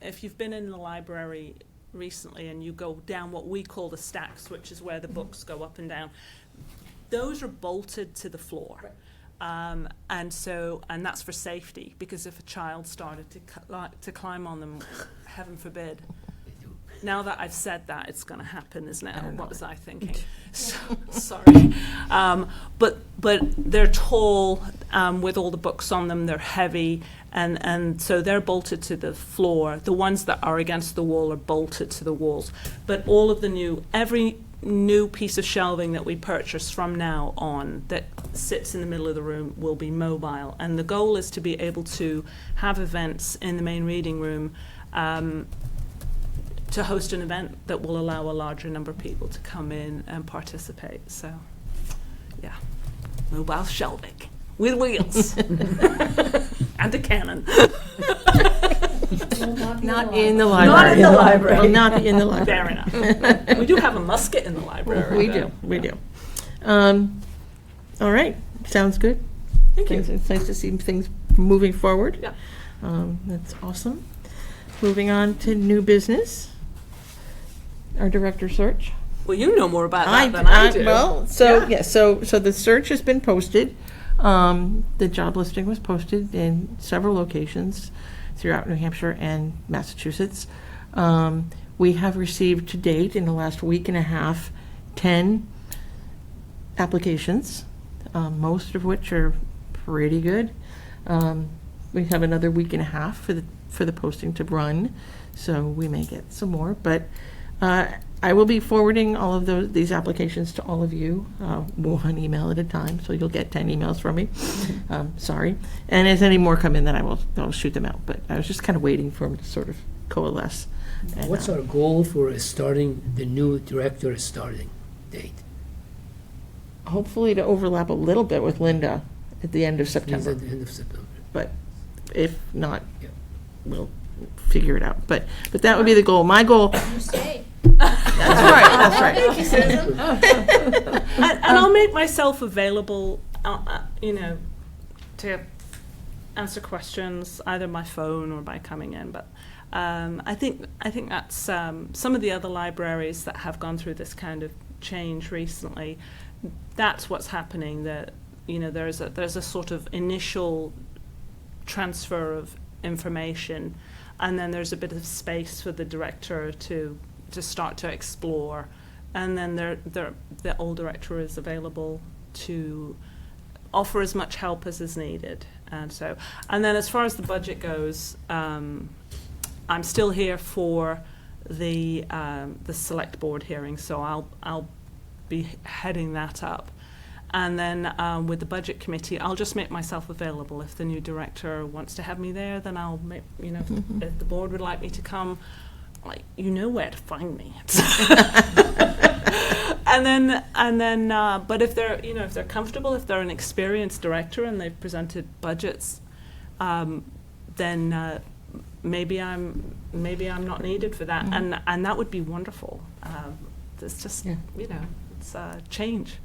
If you've been in the library recently and you go down what we call the stacks, which is where the books go up and down, those are bolted to the floor. Right. And that's for safety, because if a child started to climb on them, heaven forbid. Now that I've said that, it's going to happen, isn't it? What was I thinking? So, sorry. But they're tall with all the books on them. They're heavy, and so they're bolted to the floor. The ones that are against the wall are bolted to the walls. But all of every new piece of shelving that we purchase from now on that sits in the middle of the room will be mobile. And the goal is to be able to have events in the main reading room, to host an event that will allow a larger number of people to come in and participate. So, yeah, mobile shelving with wheels and a cannon. Not in the library. Not in the library. Will not be in the library. Fair enough. We do have a musket in the library. We though. do, we do. All right, sounds good. Thank you. It's nice to see things moving forward. Yeah. That's awesome. Moving on to new business. Our director search. Well, you know more about that than I do. Well, so, Yeah. yes, so the search has been posted. The job listing was posted in several locations throughout New Hampshire and Massachusetts. We have received to date, in the last week and a half, 10 applications, most of which are pretty good. We have another week and a half for the posting to run, so we may get some more. But I will be forwarding all of these applications to all of you, one email at a time, so you'll get 10 emails from me. Sorry. And as any more come in, then I'll shoot them out. But I was just kind of waiting for them to sort of coalesce. And, What's our goal for starting the new director starting date? hopefully to overlap a little bit with Linda at the end of Means September. at the end of September. But if not, Yeah. we'll figure it out. But that would be the goal. My goal. You stay. That's right. Thank you, Susan. And I'll make myself available, to answer questions either by phone or by coming in. But I think that's some of the other libraries that have gone through this kind of change recently. That's what's happening. That there's a sort of initial transfer of information, and then there's a bit of space for the director to start to explore, and then the old director is available to offer as much help as is needed. And then as far as the budget goes, I'm still here for the select board hearing, so I'll be heading that up. And then with the budget committee, I'll just make myself available. If the new director wants to have me there, then I'll make, if the board would like me to come, where to find me. and then, but if they're, if they're comfortable, if they're an experienced director and they've presented budgets, then maybe I'm not needed for that, and that would be wonderful. It's just, it's a change.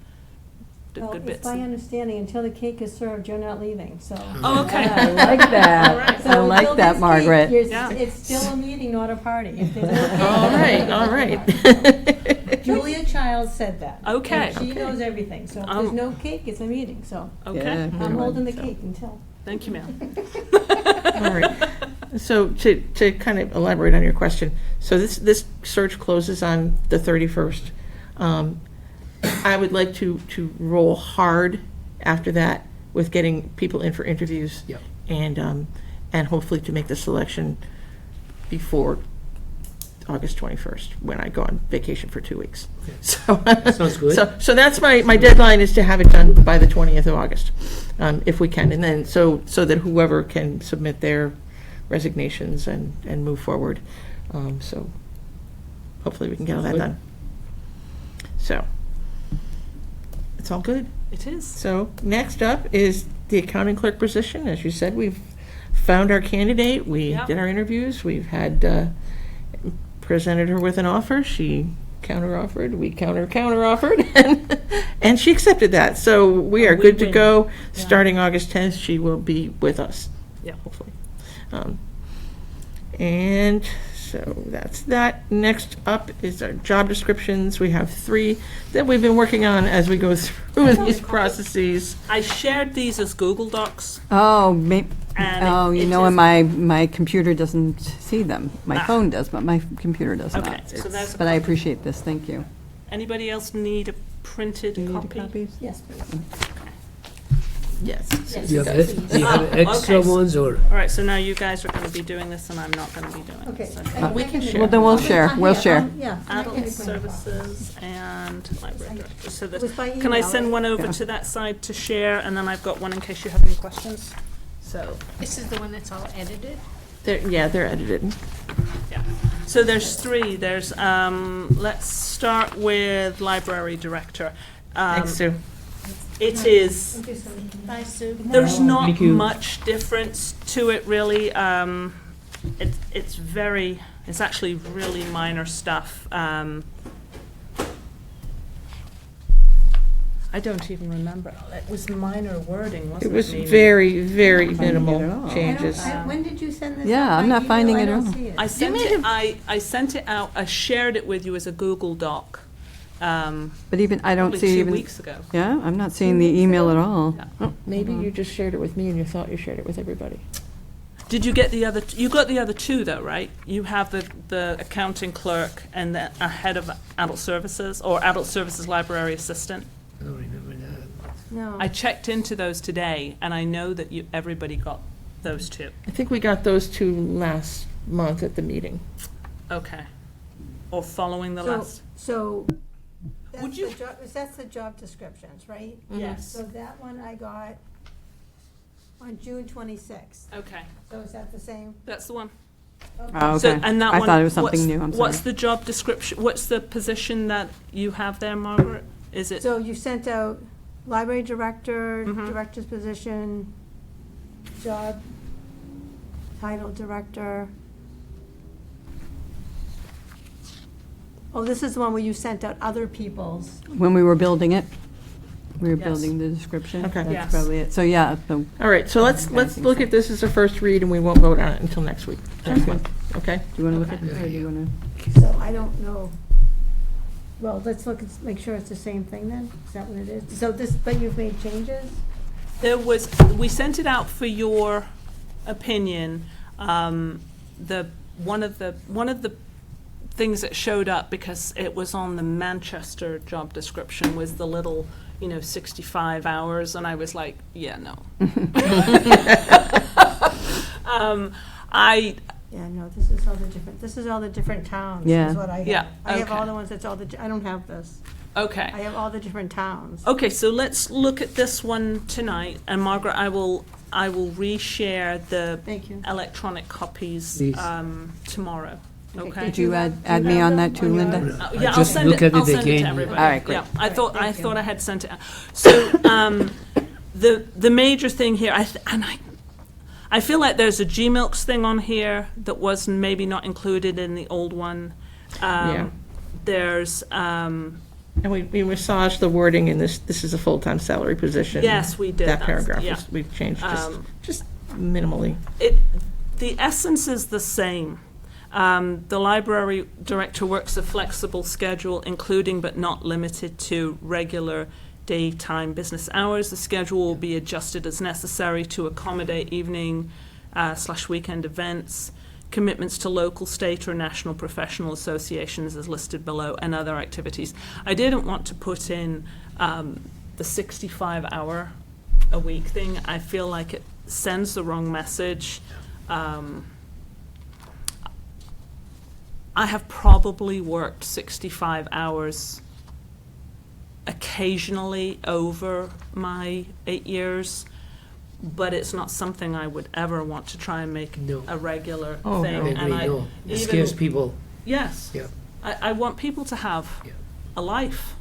Well, good it's bits. my understanding, until the cake is served, you're not leaving, so. Oh, okay. I like that. Alright. I like until that, there's Margaret. cake, you're- Yeah. It's still a meeting, not a party. If there's no cake, All right, it's all not a right. party. Julia Childs said that. Okay. And she knows everything, so if Um, there's no cake, it's a meeting, so Okay, Yeah. I'm holding the So- cake until. thank you, ma'am. All right. So to kind of elaborate on your question, so this search closes on the 31st. I would like to roll hard after that with getting people in for interviews. Yep. And hopefully to make the selection before August 21st, when I go on vacation for 2 weeks. Okay. So Sounds good. So that's my deadline, is to have it done by the 20th of August, if we can. And then, so that whoever can submit their resignations and move forward. So hopefully we can get all that Good. done. So, it's all good. It is. So next up is the accounting clerk position. As you said, we've found our candidate. We Yep. did our interviews. We've had, presented her with an offer. She counter-offered. We counter-offered. And she accepted that. So we are good to win-win. go. Yeah. Starting August 10th, she will be with us. Yeah. Hopefully. And so that's that. Next up is our job descriptions. We have 3 that we've been working on as we go through these processes. I shared these as Google Docs. Oh, And you it know, is- my computer doesn't see them. My Ah. phone does, but my computer does Okay, not. so there's a But I copy. appreciate this, thank you. Anybody else need a printed Do you need the copy? copies? Yes, please. Yes. Do you have extra okay. ones or? All right, so now you guys are going to be doing this, and I'm not going to be doing Okay. this. We can share. Well, then we'll share, we'll share. Yeah. I can Adult agree. services and library director. So It was by can I email, send right? one over Yeah. to that side to share, and then I've got one in case you have any questions? So, This is the one that's all edited? They're edited. yeah. So there's 3. There's, let's start with library director. Thanks, Sue. It is, Thank you, Sue. Bye, Sue. there's not Thank you. much difference to it, really. It's actually really minor stuff. I don't even remember. It was minor wording, wasn't It it? was Mimi? very, very Not finding it minimal at all. changes. When did you send this? Yeah, out I'm by not finding email? it I at don't all. see it. I sent it. I sent it out. I shared it with you as a Google Doc. But even, I don't Probably see 2 even, weeks ago. yeah, I'm not seeing the email at all. Yeah. Oh, Maybe hold on. you just shared it with me and you thought you shared it with everybody. Did you get the other? You got the other 2 though, right? You have the accounting clerk and the head of adult services or adult services library assistant. I don't remember that. No. I checked into those today, and I know that everybody got those 2. I think we got those 2 last month at the meeting. Okay. Or following the last. So, Would you- that's the job descriptions, right? Yes. So that one I got on June 26th. Okay, So is that the same? that's the one. Oh, So, okay. and that I one, thought it was something what's- new, I'm sorry. What's the job description? What's the position that you have there, Margaret? Is it? So you sent out library director, Mhm. director's position, job title director. Oh, this is the one where you sent out other people's. When we were building it, we were Yes. building the description. Okay. That's Yes. probably it. So, yeah, so, All right, so let's look at this as a first read and we won't vote on it until next week. Next month, okay? do you want to look at Okay. it, or do you want to? So I don't know. Well, let's look and make sure it's the same thing then. Is that what it is? So this, but you've made changes? We sent it out for your opinion. One of the things that showed up, because it was on the Manchester job description, was the little, 65 hours, and I was like, yeah, no. Yeah, no, this is all the different towns, Yeah. is what I have. Yeah, I have all okay. the ones that's I don't have this. Okay. I have all the different towns. Okay, so let's look at this one tonight, and Margaret, I will reshare the Thank you. electronic copies Please. Tomorrow. Okay. Did you add me on that too, Linda? Yeah, I I'll just send look it. at I'll it send it again. to everybody. All right, great. Yeah, I thought I Thank you. thought I had sent it out. So the major thing here, I feel like there's a Gmilks thing on here that was maybe not included in the old one. Yeah. There's And we massaged the wording in this is a full-time salary position. Yes, we did. That That's- paragraph, yeah. we've changed Um, just minimally. The essence is the same. The library director works a flexible schedule, including but not limited to regular daytime business hours. The schedule will be adjusted as necessary to accommodate evening / weekend events, commitments to local, state, or national professional associations as listed below, and other activities. I didn't want to put in the 65-hour a week thing. I feel like it sends the wrong message. I have probably worked 65 hours occasionally over my 8 years, but it's not something I would ever want to try and make No. a regular Oh, thing. no. I agree, no. It scares people. Yes. Yeah. I want people to have Yeah. a life,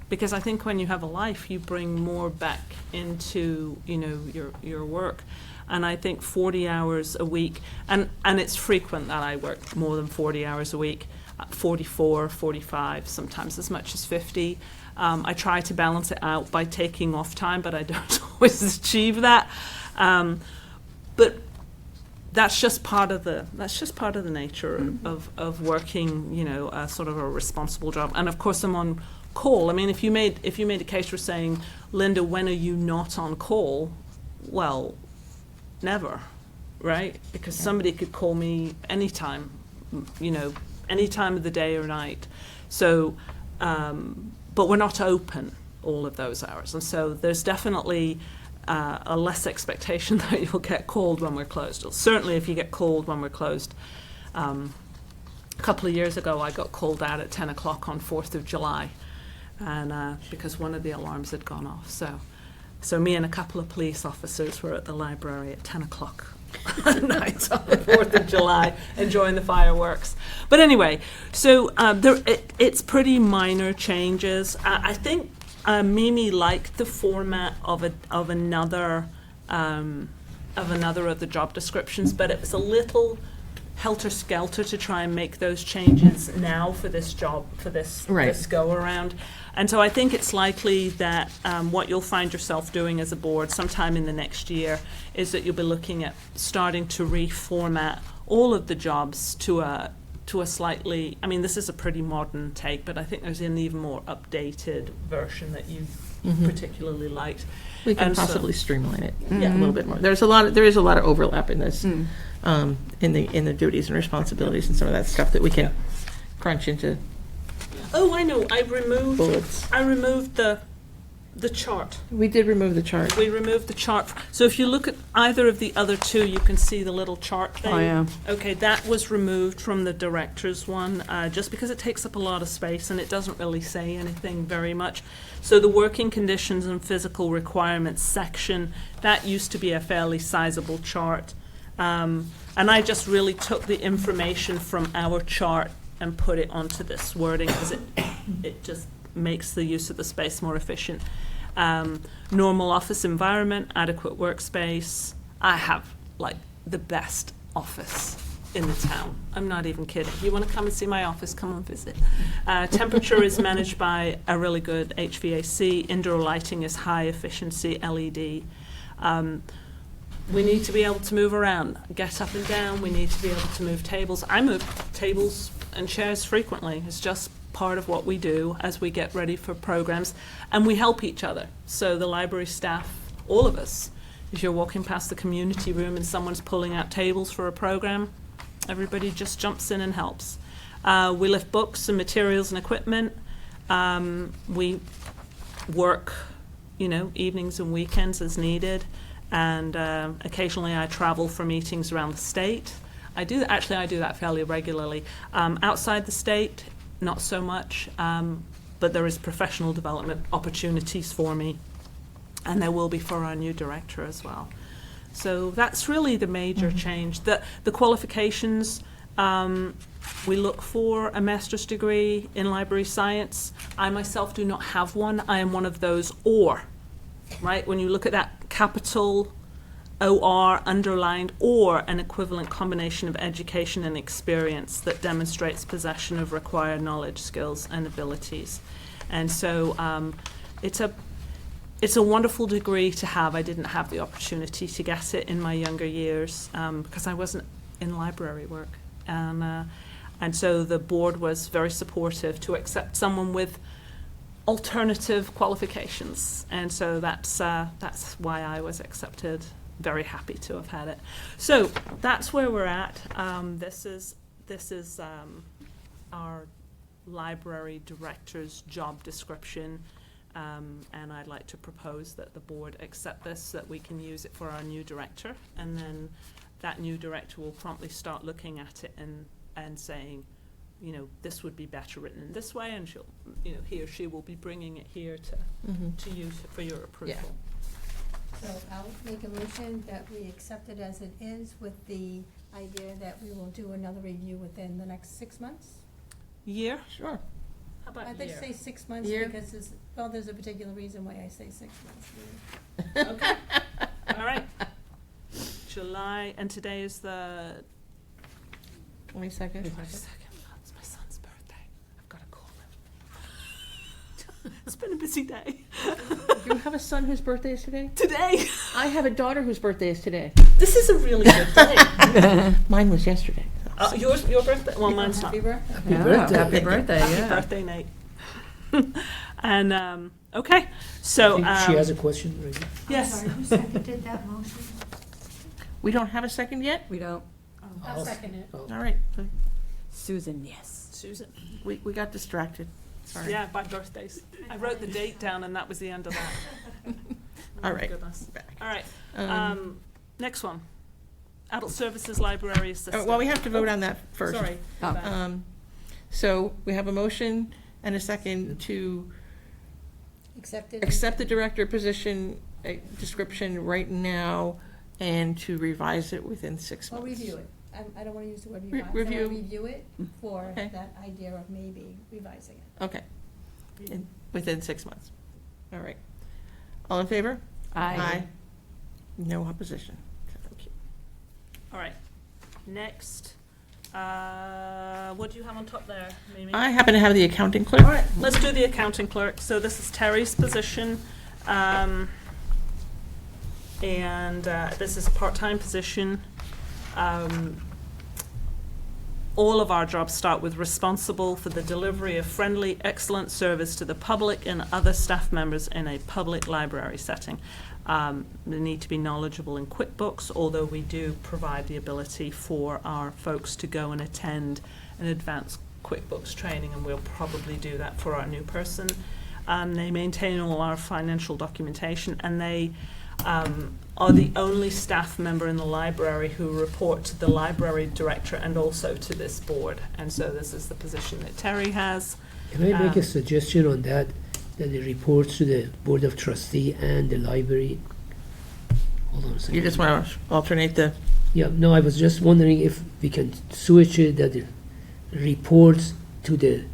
because I think when you have a life, you bring more back into, your work. And I think 40 hours a week, and it's frequent that I work more than 40 hours a week, 44, 45, sometimes as much as 50. I try to balance it out by taking off time, but I don't always achieve that. But that's just part of the nature of working, sort of a responsible job. And of course, I'm on call. I mean, if you made a case for saying, Linda, when are you not on call? Well, never, right? Because somebody could call me anytime, any time of the day or night. So, but we're not open all of those hours. And so there's definitely a less expectation that you'll get called when we're closed. Certainly if you get called when we're closed. A couple of years ago, I got called out at 10 o'clock on 4th of July, and because one of the alarms had gone off. So me and a couple of police officers were at the library at 10 o'clock at night on the 4th of July, enjoying the fireworks. But anyway, so it's pretty minor changes. I think Mimi liked the format of another of the job descriptions, but it was a little helter-skelter to try and make those changes now for this job, for this go-around. And so I think it's likely that what you'll find yourself doing as a board sometime in the next year is that you'll be looking at starting to reformat all of the jobs to a slightly, I mean, this is a pretty modern take, but I think there's an even more updated version that you particularly liked. We can And so- possibly streamline it a Yeah. little bit more. There is a lot of overlap in this, in the duties and responsibilities and some of that stuff that we can crunch into Oh, I know, I removed bullets. the chart. We did remove the chart. We removed the chart. So if you look at either of the other two, you can see the little chart thing. Oh, yeah. Okay, that was removed from the director's one, just because it takes up a lot of space and it doesn't really say anything very much. So the working conditions and physical requirements section, that used to be a fairly sizable chart. And I just really took the information from our chart and put it onto this wording because it just makes the use of the space more efficient. Normal office environment, adequate workspace. I have like the best office in the town. I'm not even kidding. You want to come and see my office, come and visit. Temperature is managed by a really good HVAC. Indoor lighting is high efficiency LED. We need to be able to move around, get up and down. We need to be able to move tables. I move tables and chairs frequently. It's just part of what we do as we get ready for programs, and we help each other. So the library staff, all of us, if you're walking past the community room and someone's pulling out tables for a program, everybody just jumps in and helps. We lift books and materials and equipment. We work, evenings and weekends as needed. And occasionally I travel for meetings around the state. I do that fairly regularly. Outside the state, not so much, but there is professional development opportunities for me, and there will be for our new director as well. So that's really the major change. The qualifications, we look for a master's degree in library science. I myself do not have one. I am one of those or. Right, when you look at that capital OR underlined, or an equivalent combination of education and experience that demonstrates possession of required knowledge, skills, and abilities. And so it's a wonderful degree to have. I didn't have the opportunity to get it in my younger years because I wasn't in library work. And so the board was very supportive to accept someone with alternative qualifications. And so that's why I was accepted. Very happy to have had it. So that's where we're at. This is our library director's job description. And I'd like to propose that the board accept this, so that we can use it for our new director. And then that new director will promptly start looking at it and saying, you know, this would be better written in this way, and she'll, you know, he or she will be bringing it here to use it for your approval. So I'll make a motion that we accept it as it is, with the idea that we will do another review within the next 6 months. Year? Sure. How about I think year? say 6 months Year. because there's a particular reason why I say 6 months. Okay. All right. July, and today is the 22nd. 22nd. It's my son's birthday. I've got to call him. It's been a busy day. You have a son whose birthday is today? Today. I have a daughter whose birthday is today. This is a really good day. Mine was yesterday. Your birthday? Well, mine's not. Happy birthday. Happy birthday. Happy birthday, Happy yeah. birthday, Nate. And okay, so I think she has a question, right? yes. I'm sorry, who seconded that motion? We don't have a second yet? We don't. I'll second it. Oh. All right. Susan, yes. Susan. We got distracted. Sorry. Yeah, by birthdays. I wrote the date down, and that was the end of that. All right. Goodness. All right. Um, Next one. Adult Services Library Assistant. well, we have to vote on that first. Sorry. Oh. So we have a motion and a second to Accepted. accept the director position description right now and to revise it within 6 Or months. review it. I don't want to use the word Re- revise. I want review. to review it for Okay. that idea of maybe revising it. Okay. Within 6 months. All right. All in favor? No opposition. Thank you. All right. Next. What do you have on top there, Mimi? I happen to have the accounting clerk. All right, let's do the accounting clerk. So this is Terry's position. And this is a part-time position. All of our jobs start with responsible for the delivery of friendly, excellent service to the public and other staff members in a public library setting. They need to be knowledgeable in QuickBooks, although we do provide the ability for our folks to go and attend an advanced QuickBooks training, and we'll probably do that for our new person. They maintain all our financial documentation, and they are the only staff member in the library who report to the library director and also to this board. And so this is the position that Terry has. Can I make a suggestion on that? That it reports to the Board of Trustee and the library? Hold on a second. You just want to alternate the, Yeah, no, I was just wondering if we can switch it that it reports to the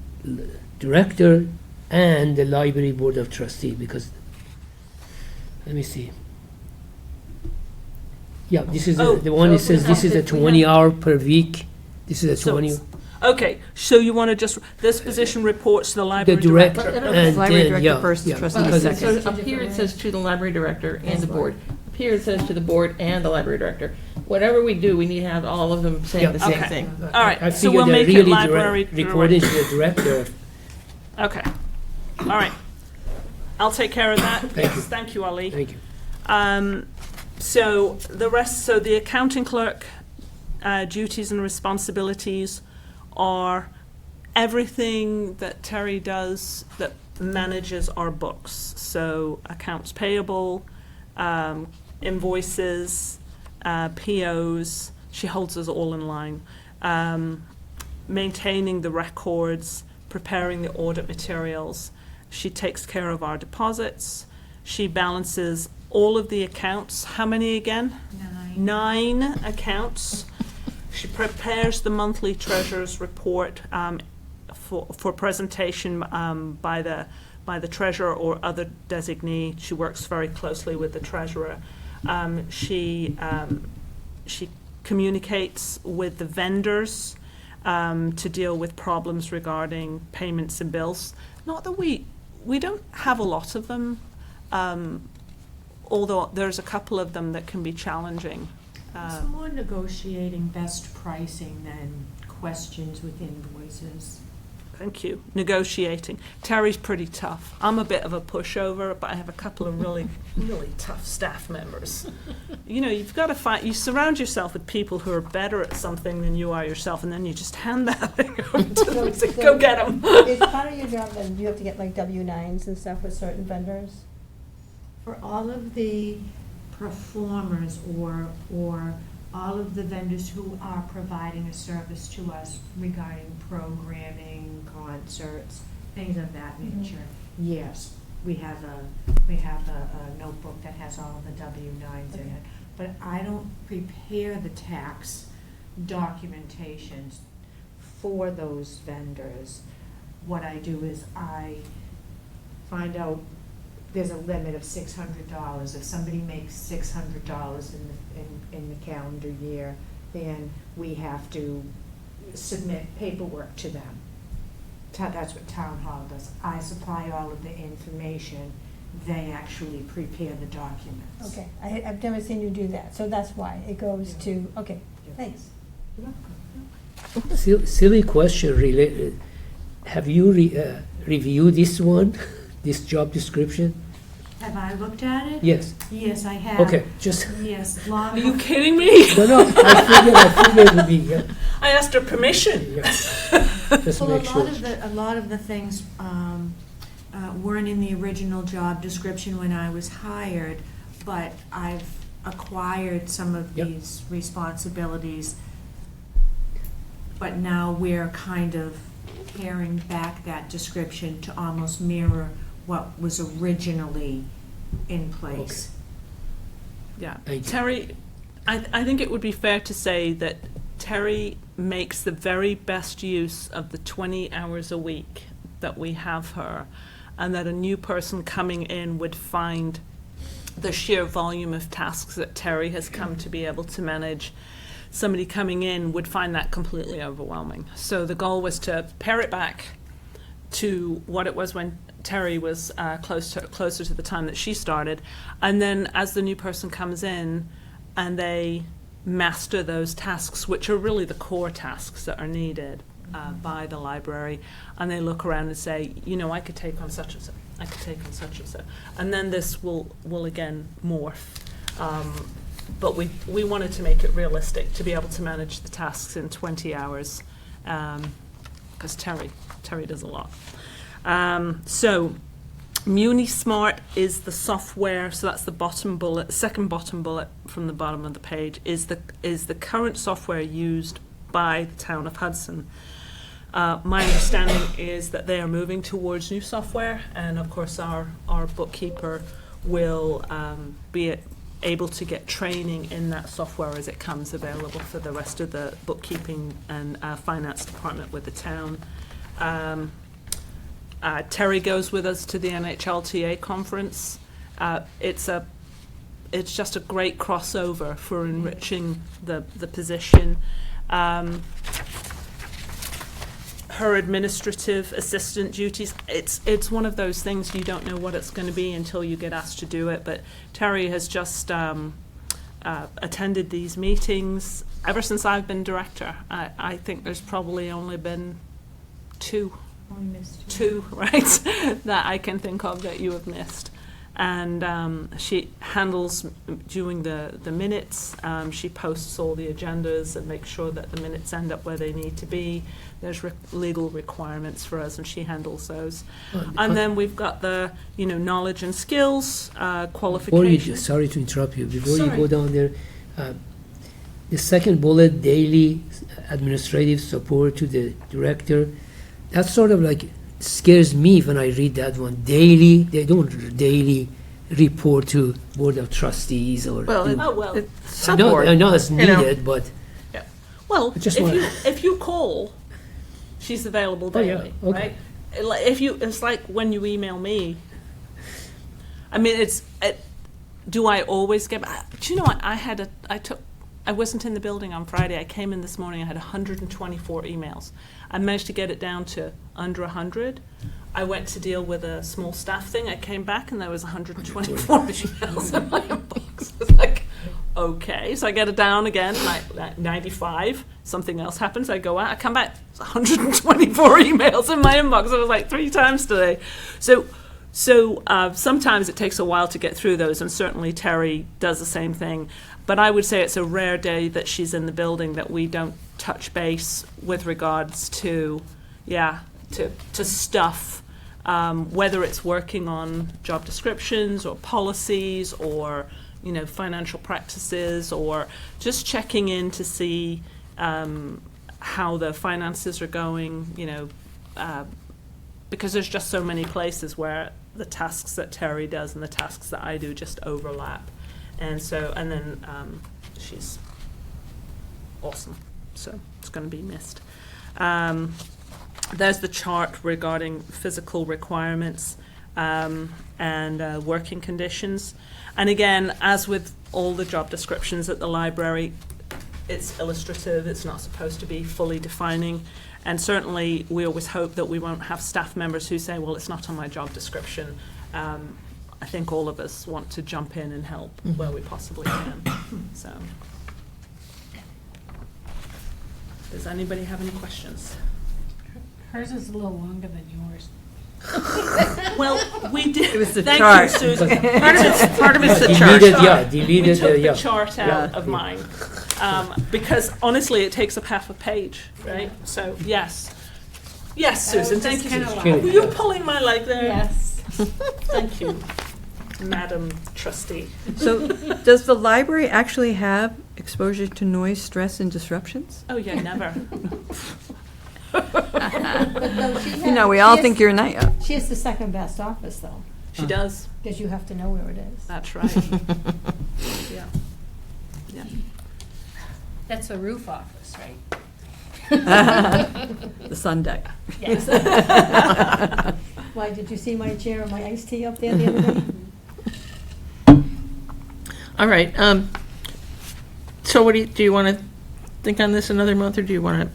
director and the library Board of Trustee, because, let me see. Yeah, this is the one that says this is a 20-hour per week. This is a So 20. it's- Okay, so you want to just, this position reports to the The library director director. and Library then, director yeah, first, yeah, trustee because so it's- up here it says to the library director and the board. Up here it says to the board and the library director. Whatever we do, we need to have all of them saying the same Okay. thing. All right, I so figured we'll they're make it really library reporting to the director. Okay, all right. I'll take care of that. Thank you. Thank you, Ali. Thank you. So the rest, so the accounting clerk duties and responsibilities are everything that Terry does that manages our books. So accounts payable, invoices, POs. She holds us all in line. Maintaining the records, preparing the audit materials. She takes care of our deposits. She balances all of the accounts. How many again? 9 accounts. She prepares the monthly treasurer's report for presentation by the treasurer or other designee. She works very closely with the treasurer. She communicates with the vendors to deal with problems regarding payments and bills. Not that we we don't have a lot of them, although there's a couple of them that can be challenging. It's more negotiating best pricing than questions with invoices. Thank you. Negotiating. Terry's pretty tough. I'm a bit of a pushover, but I have a couple of really, really tough staff members. You know, you've got to find, you surround yourself with people who are better at something than you are yourself, and then you just hand that thing over to them and say, go get them. Is part of your job that you have to get like W-9s and stuff with certain vendors? For all of the performers or all of the vendors who are providing a service to us regarding programming, concerts, things of that nature, yes, we have a notebook that has all of the W-9s in it. But I don't prepare the tax documentations for those vendors. What I do is I find out there's a limit of $600. If somebody makes $600 in the calendar year, then we have to submit paperwork to them. That's what town hall does. I supply all of the information. They actually prepare the documents. Okay, I've never seen you do that, so that's why it goes to, okay, thanks. Silly question related. Have you reviewed this one, this job description? Have I looked at it? Yes. Yes, I have. Okay, just, Yes, long. Are you kidding me? no, I figured it would be, yeah. I asked her permission. Yeah. Just Well, make sure. a lot of the things weren't in the original job description when I was hired, but I've acquired some of Yep. these responsibilities. But now we're kind of paring back that description to almost mirror what was originally in place. Yeah. Thank you. Terry, I think it would be fair to say that Terry makes the very best use of the 20 hours a week that we have her, and that a new person coming in would find the sheer volume of tasks that Terry has come to be able to manage. Somebody coming in would find that completely overwhelming. So the goal was to pare it back to what it was when Terry was closer to the time that she started. And then as the new person comes in and they master those tasks, which are really the core tasks that are needed by the library, and they look around and say, you know, I could take on such and so, I could take on such and so. And then this will again morph. But we wanted to make it realistic to be able to manage the tasks in 20 hours, because Terry does a lot. So MuniSmart is the software, so that's the bottom bullet, second bottom bullet from the bottom of the page, is the current software used by the town of Hudson. My understanding is that they are moving towards new software, and of course our bookkeeper will be able to get training in that software as it comes available for the rest of the bookkeeping and finance department with the town. Terry goes with us to the NHLTA conference. It's just a great crossover for enriching the position. Her administrative assistant duties, it's one of those things you don't know what it's going to be until you get asked to do it, but Terry has just attended these meetings ever since I've been director. I think there's probably only been two, right, that I can think of that you have missed. And she handles doing the minutes. She posts all the agendas and makes sure that the minutes end up where they need to be. There's legal requirements for us, and she handles those. And then we've got the knowledge and skills qualifications. Sorry to interrupt you. Before you go down there, the second bullet, daily administrative support to the director, that's sort of like scares me when I read that one. Daily, they don't daily report to Board of Trustees or. It's I know it's you know. needed, but Well, I just wanna- if you call, she's available Oh, yeah, daily, okay. right? It's like when you email me. I mean, do I always get? Do you know? I I wasn't in the building on Friday. I came in this morning, I had 124 emails. I managed to get it down to under 100. I went to deal with a small staff thing. I came back and there was 124 emails in my inbox. I was like, okay. So I get it down again, like 95. Something else happens. I go out, I come back, it's 124 emails in my inbox. It was like 3 times today. So sometimes it takes a while to get through those, and certainly Terry does the same thing. But I would say it's a rare day that she's in the building that we don't touch base with regards to, to stuff, whether it's working on job descriptions or policies or, financial practices, or just checking in to see how the finances are going, because there's just so many places where the tasks that Terry does and the tasks that I do just overlap. And then she's awesome. So it's going to be missed. There's the chart regarding physical requirements and working conditions. And again, as with all the job descriptions at the library, it's illustrative. It's not supposed to be fully defining. And certainly we always hope that we won't have staff members who say, well, it's not on my job description. I think all of us want to jump in and help where we possibly can. So, does anybody have any questions? Hers is a little longer than yours. Well, we did. It was the Thank chart. you, Susan. Part of it's the chart. We Deleted, took yeah. the chart out of mine because honestly, it takes up half a page, right? So yes, Susan. Thank you. Okay. Were you pulling my leg there? Yes. Thank you, Madam Trustee. So, does the library actually have exposure to noise, stress, and disruptions? Oh yeah, never. But no, she You know, has- we she all has- think you're nice. She has the second best office, though, She does. because you have to know where it is. That's right. Yeah. Yeah. That's a roof office, right? The sun deck. Yes. Why, did you see my chair and my iced tea up there the other day? All right, so what do you want to think on this another month, or do you want to?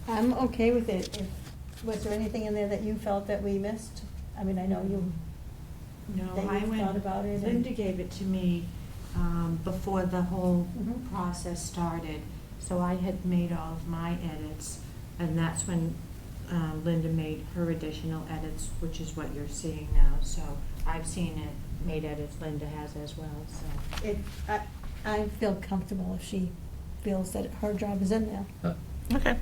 I'm okay with it. Was there anything in there that you felt that we missed? I mean, I know you, No, that I you went, thought about it. Linda gave it to me before the whole Mhm. process started. So I had made all of my edits, and that's when Linda made her additional edits, which is what you're seeing now. So I've seen it, made edits, Linda has as well, so. I feel comfortable if she feels that her job is in there. Okay.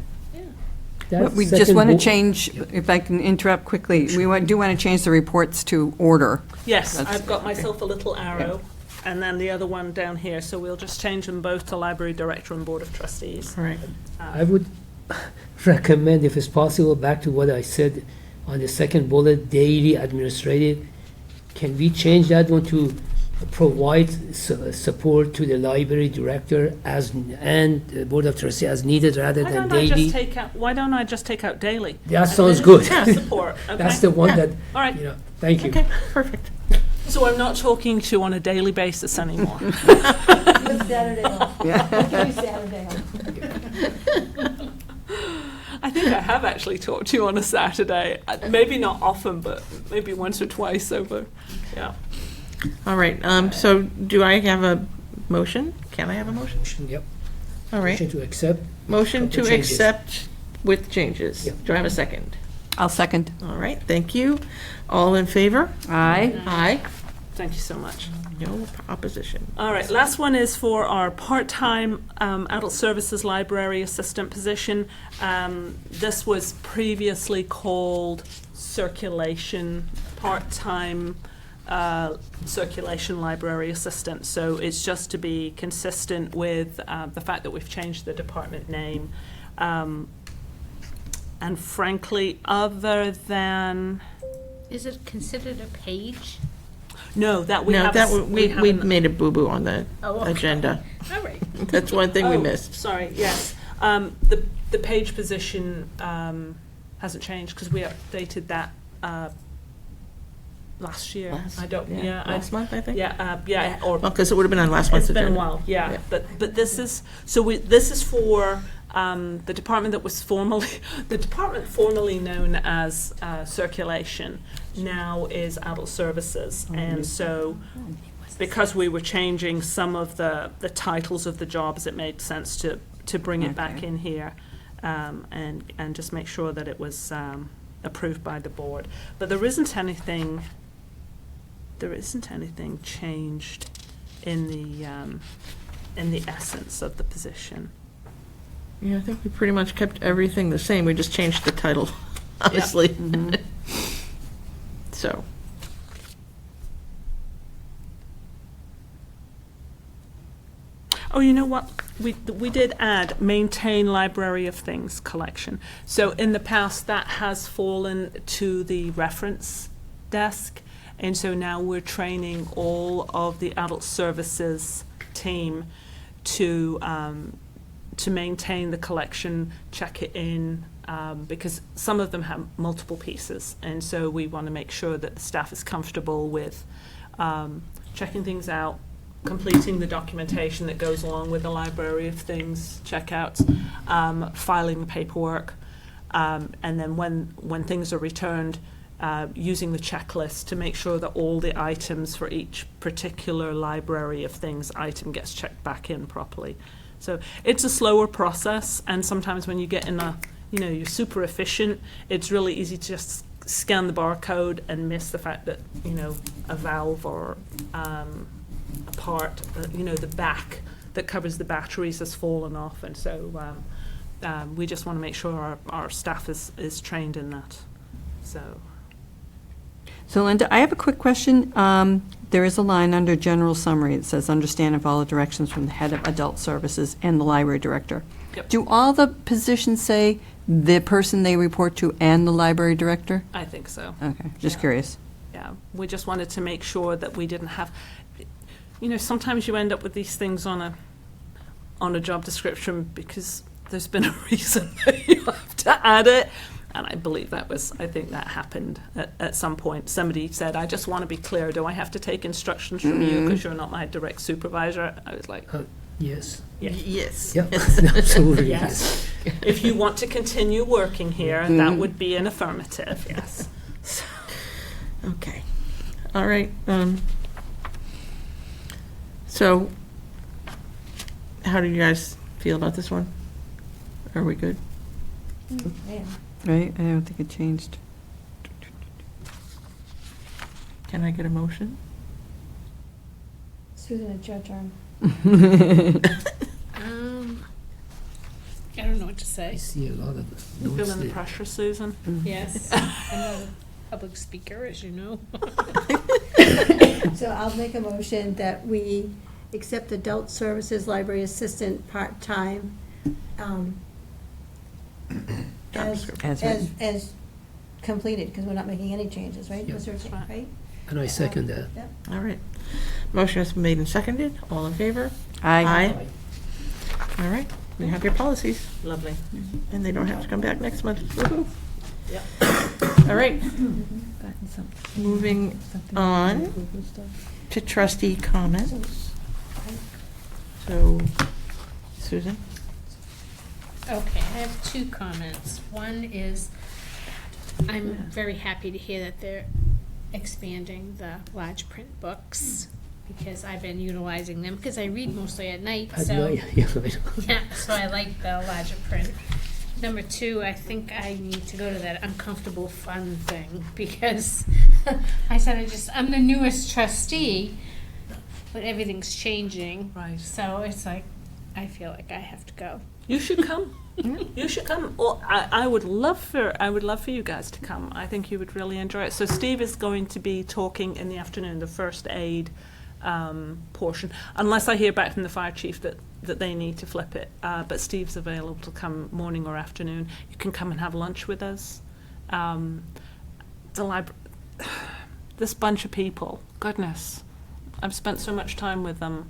But we just want to change, if I can interrupt quickly, do want to change the reports to order. Yes, That's- I've got myself a little arrow, and then the other one down here. So we'll just change them both to Library Director and Board of Trustees. All right. I would recommend, if it's possible, back to what I said on the second bullet, daily administrative. Can we change that one to provide support to the library director and the board of trustees as needed rather Why than don't I daily? just take out daily? That sounds good. Yeah, support. Okay. That's the one Yeah. that, All right. thank you. Okay, perfect. So I'm not talking to you on a daily basis anymore. With Saturday off. We'll give you Saturday off. I think I have actually talked to you on a Saturday. Maybe not often, but maybe once or twice over. Yeah. All right, so do I have a motion? Can I have a motion? Yep. All right, Motion to accept. motion With to changes. accept with changes. Yep. Do I have a second? I'll second. All right, thank you. All in favor? Aye. Aye. Thank you so much. No opposition. All right, last one is for our part-time adult services library assistant position. This was previously called circulation, part-time circulation library assistant. So it's just to be consistent with the fact that we've changed the department name. And frankly, other than, Is it considered a page? no, that we No, have. that, we haven't- made a boo-boo on the Oh, okay. agenda. All right. That's one thing we Oh, missed. Sorry, yes. The page position hasn't changed because we updated that last year. Last- I don't, yeah. Last month, I think? Yeah, or Well, because it would have been on last month's it's agenda. been a while, yeah. Yeah. But this is, this is for the department that was formerly, the department formerly known as circulation now is adult services. And so because we were changing some of the titles of the jobs, it made sense to bring it back Okay. in here and just make sure that it was approved by the board. But there isn't anything changed in the essence of the position. Yeah, I think we pretty much kept everything the same. We just changed the title, honestly. Mhm. So, Oh, you know what? We did add maintain library of things collection. So in the past, that has fallen to the reference desk. And so now we're training all of the adult services team to maintain the collection, check it in, because some of them have multiple pieces. And so we want to make sure that the staff is comfortable with checking things out, completing the documentation that goes along with the library of things, checkouts, filing the paperwork, and then when things are returned, using the checklist to make sure that all the items for each particular library of things item gets checked back in properly. So it's a slower process, and sometimes when you get in you're super efficient, it's really easy to just scan the barcode and miss the fact that, a valve or a part, the back that covers the batteries has fallen off, and so we just want to make sure our staff is trained in that. So Linda, I have a quick question. There is a line under general summary that says, understand and follow directions from the head of adult services and the library director. Yep. Do all the positions say the person they report to and the library director? I think so. Okay, just Yeah. curious. Yeah, we just wanted to make sure that we didn't have, sometimes you end up with these things on a job description because there's been a reason that you have to add it. And I believe I think that happened at some point. Somebody said, I just want to be clear, do I have to take instructions from you because you're not my direct supervisor? I was like, Yes. yes. Yeah, absolutely, yes. yes. If you want to continue working here, that would be an affirmative, yes. Okay. All right. So, how do you guys feel about this one? Are we good? Right? I don't think it changed. Can I get a motion? Susan, it's your turn. I don't know what to I say. see a lot of You notes feeling the there. pressure, Susan? Yes, I'm not a public speaker, as you know. So I'll make a motion that we accept adult services library assistant part-time as, As as, written. as completed, because we're not making any changes, right? Yeah. Was there a That's cha- right. right? And I second that. Yep. All right. Motion has been made and seconded. All in favor? Aye. All right. You have your policies, Lovely. and they don't have to come back next month. Woohoo. Yep. All right. Moving on to trustee comments. So, Susan? Okay, I have two comments. One is, I'm very happy to hear that they're expanding the large print books, because I've been utilizing them, because I read mostly at night, so. Yeah, I know. Yeah, so I like the larger print. Number two, I think I need to go to that uncomfortable fun thing, because I said I'm the newest trustee, but everything's changing. Right. So it's like, I feel like I have to go. You should come. You should come. Well, I would love for you guys to come. I think you would really enjoy it. So Steve is going to be talking in the afternoon, the first aid portion, unless I hear back from the fire chief that they need to flip it. But Steve's available to come morning or afternoon. You can come and have lunch with us. The library, this bunch of people, goodness, I've spent so much time with them.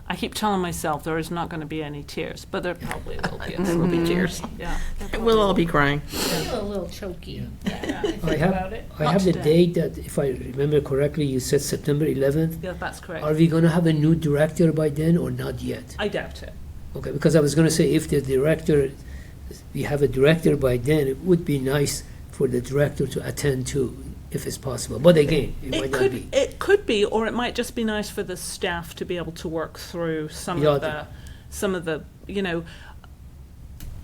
I keep telling myself there is not going to be any tears, but there probably will be. There will be tears. Yeah. there probably We'll all will be crying. I feel a little choky. Yeah, I I think have, about it. I Not have the today. date that, if I remember correctly, you said September 11th. Yeah, that's correct. Are we going to have a new director by then or not yet? I doubt it. Okay, because I was going to say, if the director, we have a director by then, it would be nice for the director to attend to, if it's possible. But again, it might not be. It could be, or it might just be nice for the staff to be able to work through some of the, you know,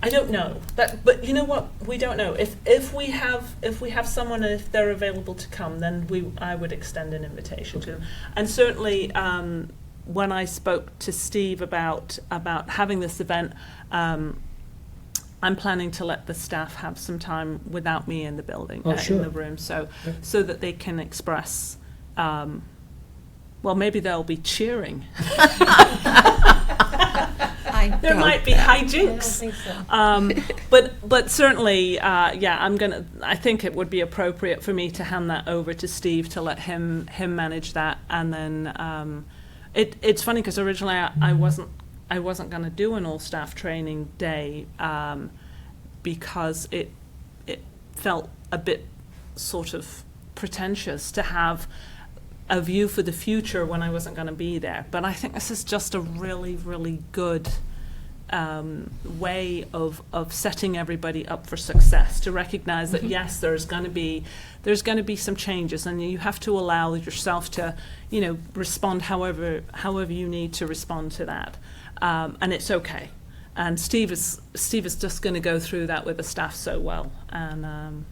I don't know. But you know what? We don't know. If we have someone, and if they're available to come, then I would extend an invitation to them. And certainly, when I spoke to Steve about having this event, I'm planning to let the staff have some time without me in the building, Oh, in sure. the room, so Yeah. that they can express. Well, maybe they'll be cheering. There might be hijinks. But certainly, I think it would be appropriate for me to hand that over to Steve to let him manage that, and then it's funny because originally I wasn't going to do an all-staff training day because it felt a bit sort of pretentious to have a view for the future when I wasn't going to be there. But I think this is just a really, really good way of setting everybody up for success, to recognize that yes, there's going to be some changes, and you have to allow yourself to, you know, respond however you need to respond to that. And it's okay. And Steve is just going to go through that with the staff so well. And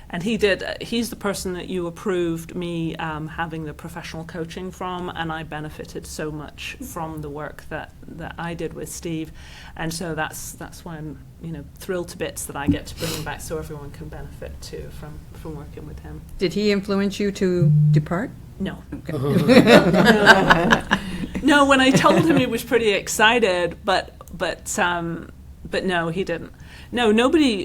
and he's the person that you approved me having the professional coaching from, and I benefited so much from the work that I did with Steve. And so that's why I'm, you know, thrilled to bits that I get to bring him back so everyone can benefit too from working with him. Did he influence you to depart? No. No, when I told him, he was pretty excited, but no, he didn't. No, nobody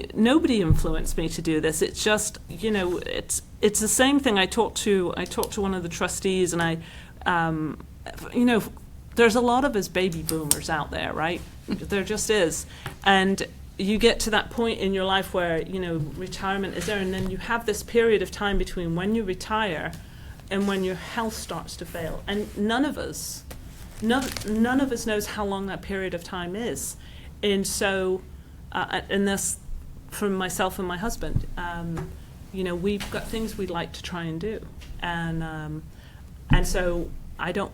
influenced me to do this. It's just, you know, it's the same thing. I talked to one of the trustees, and I, you know, there's a lot of us baby boomers out there, right? There just is, and you get to that point in your life where, you know, retirement is there, and then you have this period of time between when you retire and when your health starts to fail, and none of us knows how long that period of time is. And so, and this from myself and my husband, you know, we've got things we'd like to try and do, and so I don't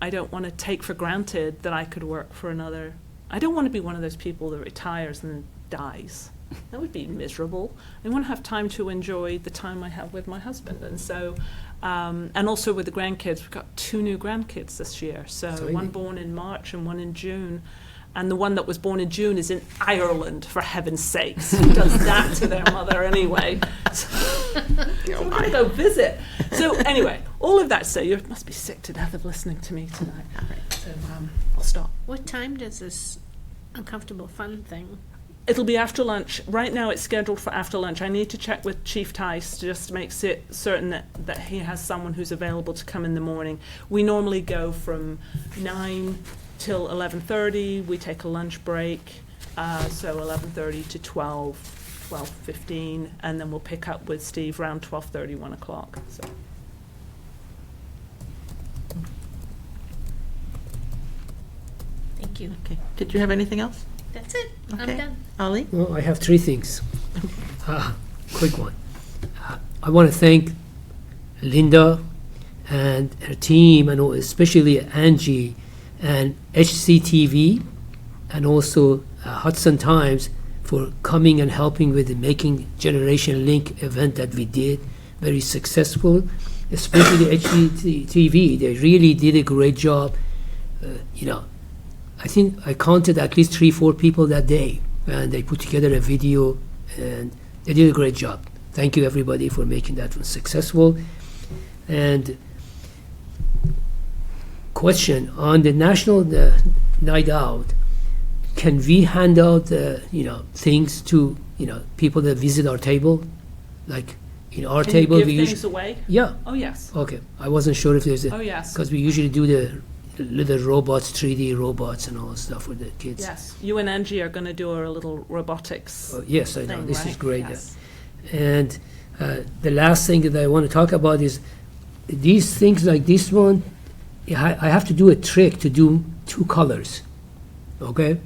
want to take for granted that I could work for another. I don't want to be one of those people that retires and then dies. That would be miserable. I want to have time to enjoy the time I have with my husband, and so, and also with the grandkids. We've got 2 new grandkids this year, so Exciting. one born in March and one in June. And the one that was born in June is in Ireland, for heaven's sakes. Who does that to their mother anyway? So we're going to go visit. So anyway, all of that to say, you must be sick to death of listening to me tonight. So I'll stop. What time does this uncomfortable fun thing? It'll be after lunch. Right now it's scheduled for after lunch. I need to check with Chief Tice to just make certain that he has someone who's available to come in the morning. We normally go from 9 till 11:30. We take a lunch break, so 11:30 to 12:15, and then we'll pick up with Steve around 12:30, 1 o'clock. So. Thank you. Okay. Did you have anything else? That's it. I'm Okay. done. Ollie? Well, I have 3 things. Quick one. I want to thank Linda and her team, and especially Angie and HCTV, and also Hudson Times for coming and helping with the Making Generation Link event that we did. Very successful, especially HCTV. They really did a great job. You know, I think I counted at least 3-4 people that day, and they put together a video, and they did a great job. Thank you, everybody, for making that one successful. And question on the National Night Out, can we hand out things to people that visit our table, like in our Can table you we give usually things away? yeah Oh yes. okay. I wasn't sure if there's Oh yes. because we usually do the little robots, 3D robots and all that stuff for the kids. Yes, you and Angie are going to do a little robotics Yes, I know. thing, This is right? great. Yes. And the last thing that I want to talk about is these things like this one, I have to do a trick to do 2 colors, okay?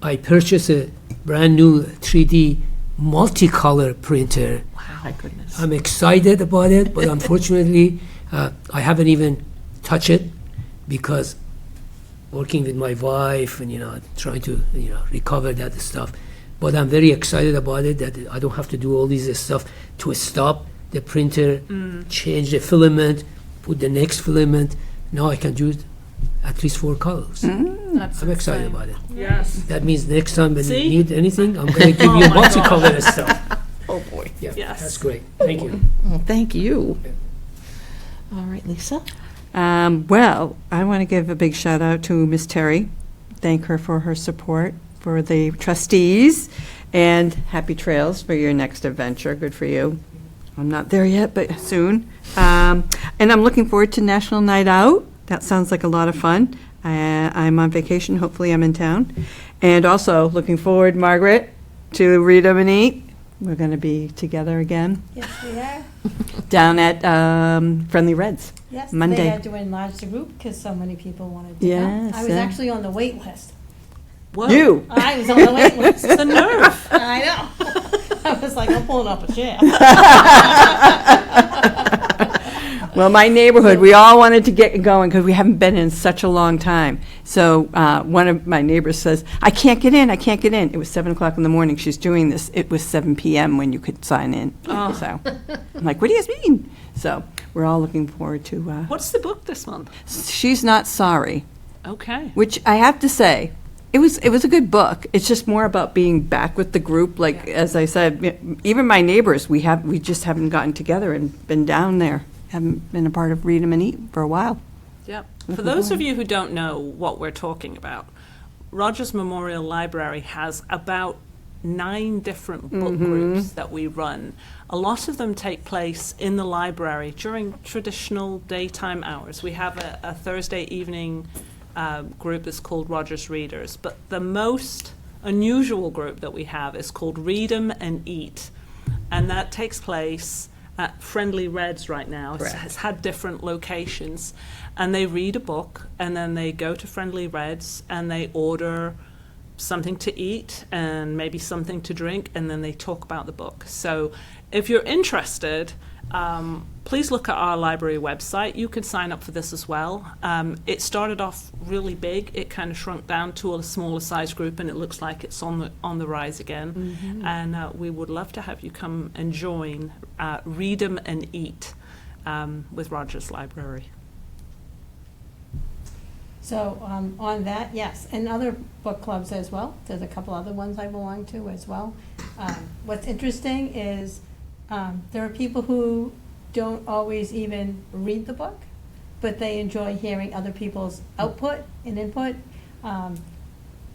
I purchased a brand new 3D multicolor printer. My goodness. I'm excited about it, but unfortunately, I haven't even touched it because working with my wife and, trying to, recover that stuff. But I'm very excited about it, that I don't have to do all this stuff to stop the printer, change the filament, put the next filament. Now I can do it at least 4 colors. That's I'm excited insane. about it. Yes. That means next time when See? you need anything, I'm going to give Oh you my multicolor stuff. Oh, boy. Yeah, Yes. that's great. Thank you. Well, thank you. All right, Lisa? Well, I want to give a big shout out to Miss Terry. Thank her for her support for the trustees, and happy trails for your next adventure. Good for you. I'm not there yet, but soon. And I'm looking forward to National Night Out. That sounds like a lot of fun. I'm on vacation. Hopefully I'm in town. And also looking forward, Margaret, to Read 'em and Eat. We're going to be together again Yes, we are. down at Friendly Reds. Yes, Monday. they had to enlarge the group because so many people wanted to go. Yes, I was yeah. actually on the wait list. Whoa. You. I was on the wait list. The nerve. I know. I was like, I'm pulling up a chair. Well, my neighborhood, we all wanted to get going because we haven't been in such a long time. So one of my neighbors says, I can't get in. It was 7 o'clock in the morning. She's doing this. It was 7 p.m. when you could sign in. So I'm like, what do you guys mean? So we're all looking forward to, What's the book this month? She's Not Sorry, Okay. which I have to say, it was a good book. It's just more about being back with the group. Like, as I said, even my neighbors, we just haven't gotten together and been down there. Haven't been a part of Read 'em and Eat for a while. Yep. For those of you who don't know what we're talking about, Rogers Memorial Library has about 9 different book groups that we run. A lot of them take place in the library during traditional daytime hours. We have a Thursday evening group that's called Rogers Readers, but the most unusual group that we have is called Read 'em and Eat, and that takes place at Friendly Reds right now. It's had different locations, and they read a book, and then they go to Friendly Reds, and they order something to eat and maybe something to drink, and then they talk about the book. So if you're interested, please look at our library website. You can sign up for this as well. It started off really big. It kind of shrunk down to a smaller size group, and it looks like it's on the rise again. And we would love to have you come and join Read 'em and Eat with Rogers Library. So on that, yes, and other book clubs as well. There's a couple other ones I belong to as well. What's interesting is there are people who don't always even read the book, but they enjoy hearing other people's output and input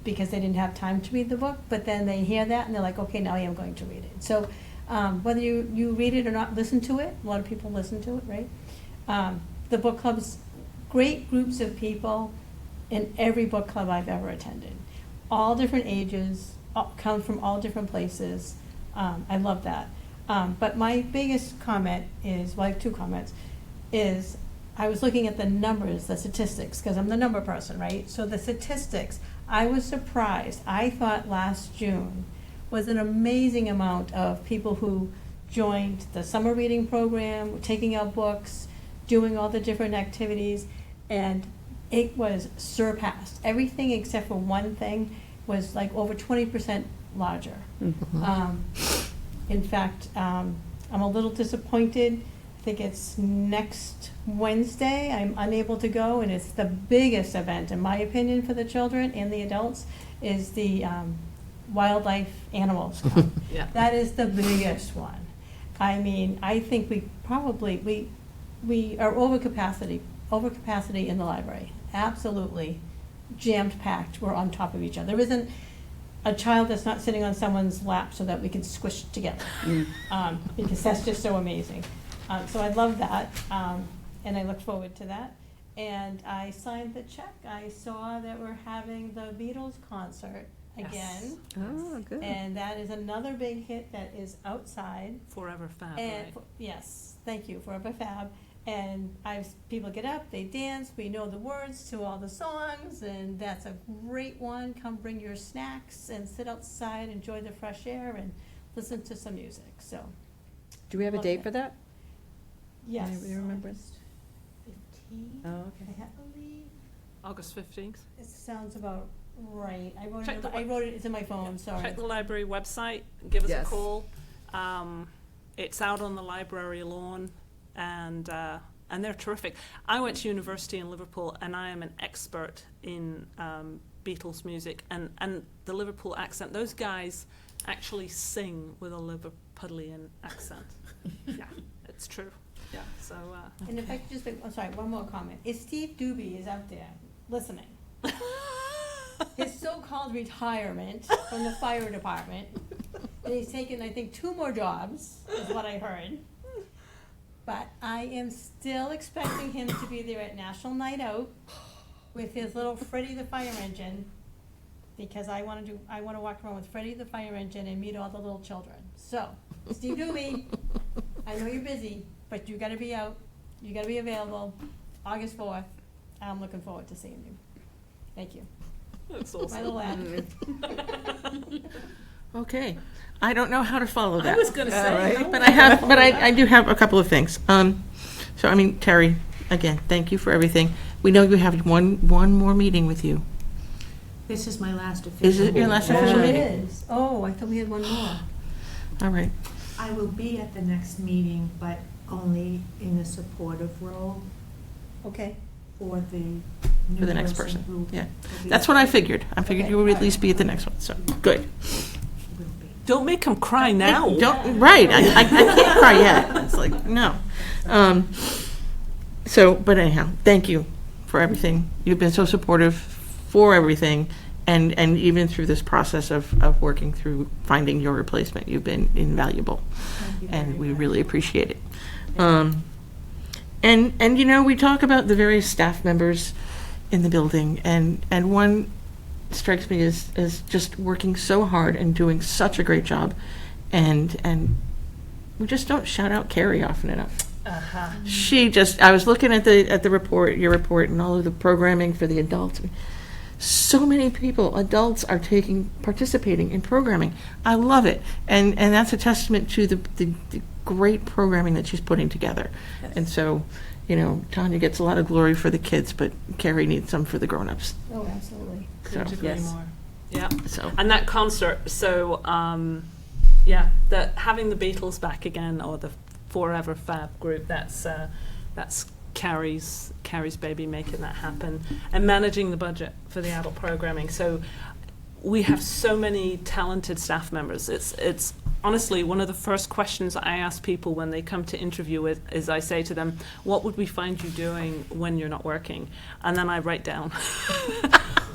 because they didn't have time to read the book, but then they hear that and they're like, okay, now I am going to read it. So whether you read it or not, listen to it. A lot of people listen to it, right? The book club's great groups of people in every book club I've ever attended. All different ages, come from all different places. I love that. But my biggest comment is, well, I have 2 comments, is I was looking at the numbers, the statistics, because I'm the number person, right? So the statistics, I was surprised. I thought last June was an amazing amount of people who joined the summer reading program, taking out books, doing all the different activities, and it was surpassed. Everything except for one thing was like over 20% larger. In fact, I'm a little disappointed. I think it's next Wednesday. I'm unable to go, and it's the biggest event, in my opinion, for the children and the adults, is the Wildlife Animals Club. Yeah. That is the biggest one. I mean, I think we are over capacity in the library. Absolutely jammed packed. We're on top of each other. There isn't a child that's not sitting on someone's lap so that we can squish together, because that's just so amazing. So I love that, and I look forward to that. And I signed the check. I saw that we're having the Beatles concert again. Oh, good. And that is another big hit that is outside. Forever Fab, And, right? yes, thank you, Forever Fab. And people get up, they dance, we know the words to all the songs, and that's a great one. Come bring your snacks and sit outside, enjoy the fresh air, and listen to some music, so, Do we have a Love date it. for that? yes. Anybody remember? August 15th, Oh, okay. I believe. August 15th. It sounds about right. Check I wrote it, it's in my phone, sorry. Check the library website, give us Yes. a call. It's out on the library lawn, and they're terrific. I went to university in Liverpool, and I am an expert in Beatles music and the Liverpool accent. Those guys actually sing with a Liverpudlian accent. Yeah, it's true. Yeah, so. And if I could just, I'm sorry, one more comment. If Steve Doobie is out there listening, his so-called retirement from the fire department, and he's taken, I think, 2 more jobs, is what I heard. But I am still expecting him to be there at National Night Out with his little Freddie the Fire Engine, because I want to walk around with Freddie the Fire Engine and meet all the little children. So, Steve Doobie, I know you're busy, but you gotta be out, you gotta be available, August 4th. I'm looking forward to seeing you. Thank you. That's My awesome. little ad. Okay, I don't know how to follow that. I was gonna say. right. But I do have a couple of things. So, I mean, Terry, again, thank you for everything. We know you have one more meeting with you. This is my last official. Is it your last official Oh, it meeting? is. Oh, I thought we had one more. All right, I will be at the next meeting, but only in a supportive role Okay. for the new for the next person, who yeah. will be- That's what I figured. I figured Okay, you would at alright. least be at the next one, so, good. will be. Don't make them cry now. Don't, right, I can't cry yet. It's like, no. So, but anyhow, thank you for everything. You've been so supportive for everything, and even through this process of working through finding your replacement. You've been invaluable, Thank you and very we much. really appreciate it. And you know, we talk about the various staff members in the building, and one strikes me as just working so hard and doing such a great job, and we just don't shout out Carrie often enough. She just, I was looking at the report, your report, and all of the programming for the adults. So many people, adults, are participating in programming. I love it, and that's a testament to the great programming that she's putting together. And so, you know, Tanya gets a lot of glory for the kids, but Carrie needs some for the grown-ups. Oh, absolutely. So, Couldn't agree Yes. more. Yeah. so And that concert, so yeah, having the Beatles back again, or the Forever Fab group, that's Carrie's baby, making that happen, and managing the budget for the adult programming. So we have so many talented staff members. It's honestly one of the first questions I ask people when they come to interview is I say to them, what would we find you doing when you're not working? And then I write down.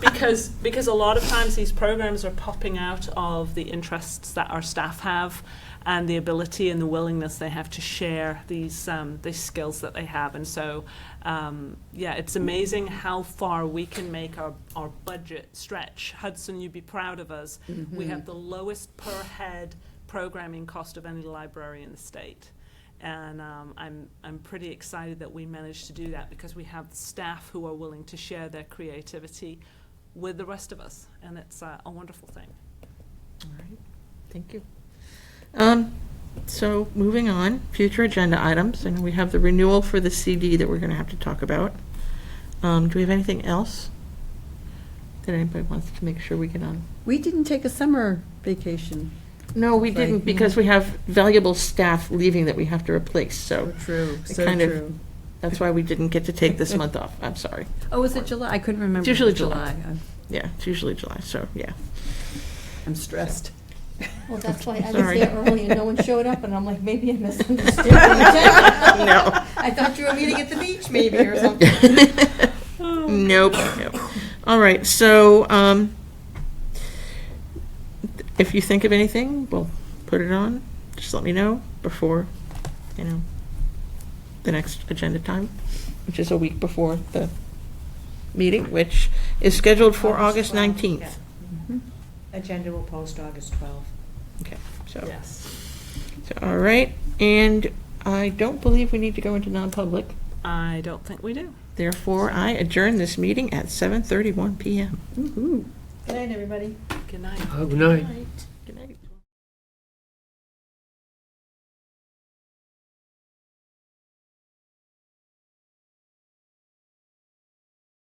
Because a lot of times these programs are popping out of the interests that our staff have, and the ability and the willingness they have to share these skills that they have. And so, yeah, it's amazing how far we can make our budget stretch. Hudson, you'd be proud of us. We have the lowest per head programming cost of any library in the state. And I'm pretty excited that we managed to do that, because we have staff who are willing to share their creativity with the rest of us, and it's a wonderful thing. all right, thank you. So moving on, future agenda items, and we have the renewal for the CD that we're going to have to talk about. Do we have anything else that anybody wants to make sure we get on? We didn't take a summer vacation. No, we Right, didn't, because we have valuable staff leaving that we have to replace, so True, it so kind of- true. that's why we didn't get to take this month off. I'm sorry. Oh, was it July? I couldn't remember. It's usually It was July. Yeah, it's usually July, so, yeah. I'm stressed. Well, that's why I was Sorry. there early and no one showed up, and I'm like, maybe I misunderstood the agenda. No. I thought you were meeting at the beach maybe or something. Nope, nope. All right, so, if you think of anything, we'll put it on. Just let me know before, the next agenda time. which is a week before the meeting, which is scheduled for August 12th, 19th. yeah. Agenda will post August 12th. Okay, so, Yes. so, all right, and I don't believe we need to go into non-public. I don't think we do. Therefore, I adjourn this meeting at 7:31 PM. Good night, everybody. Good night. Good night. Right.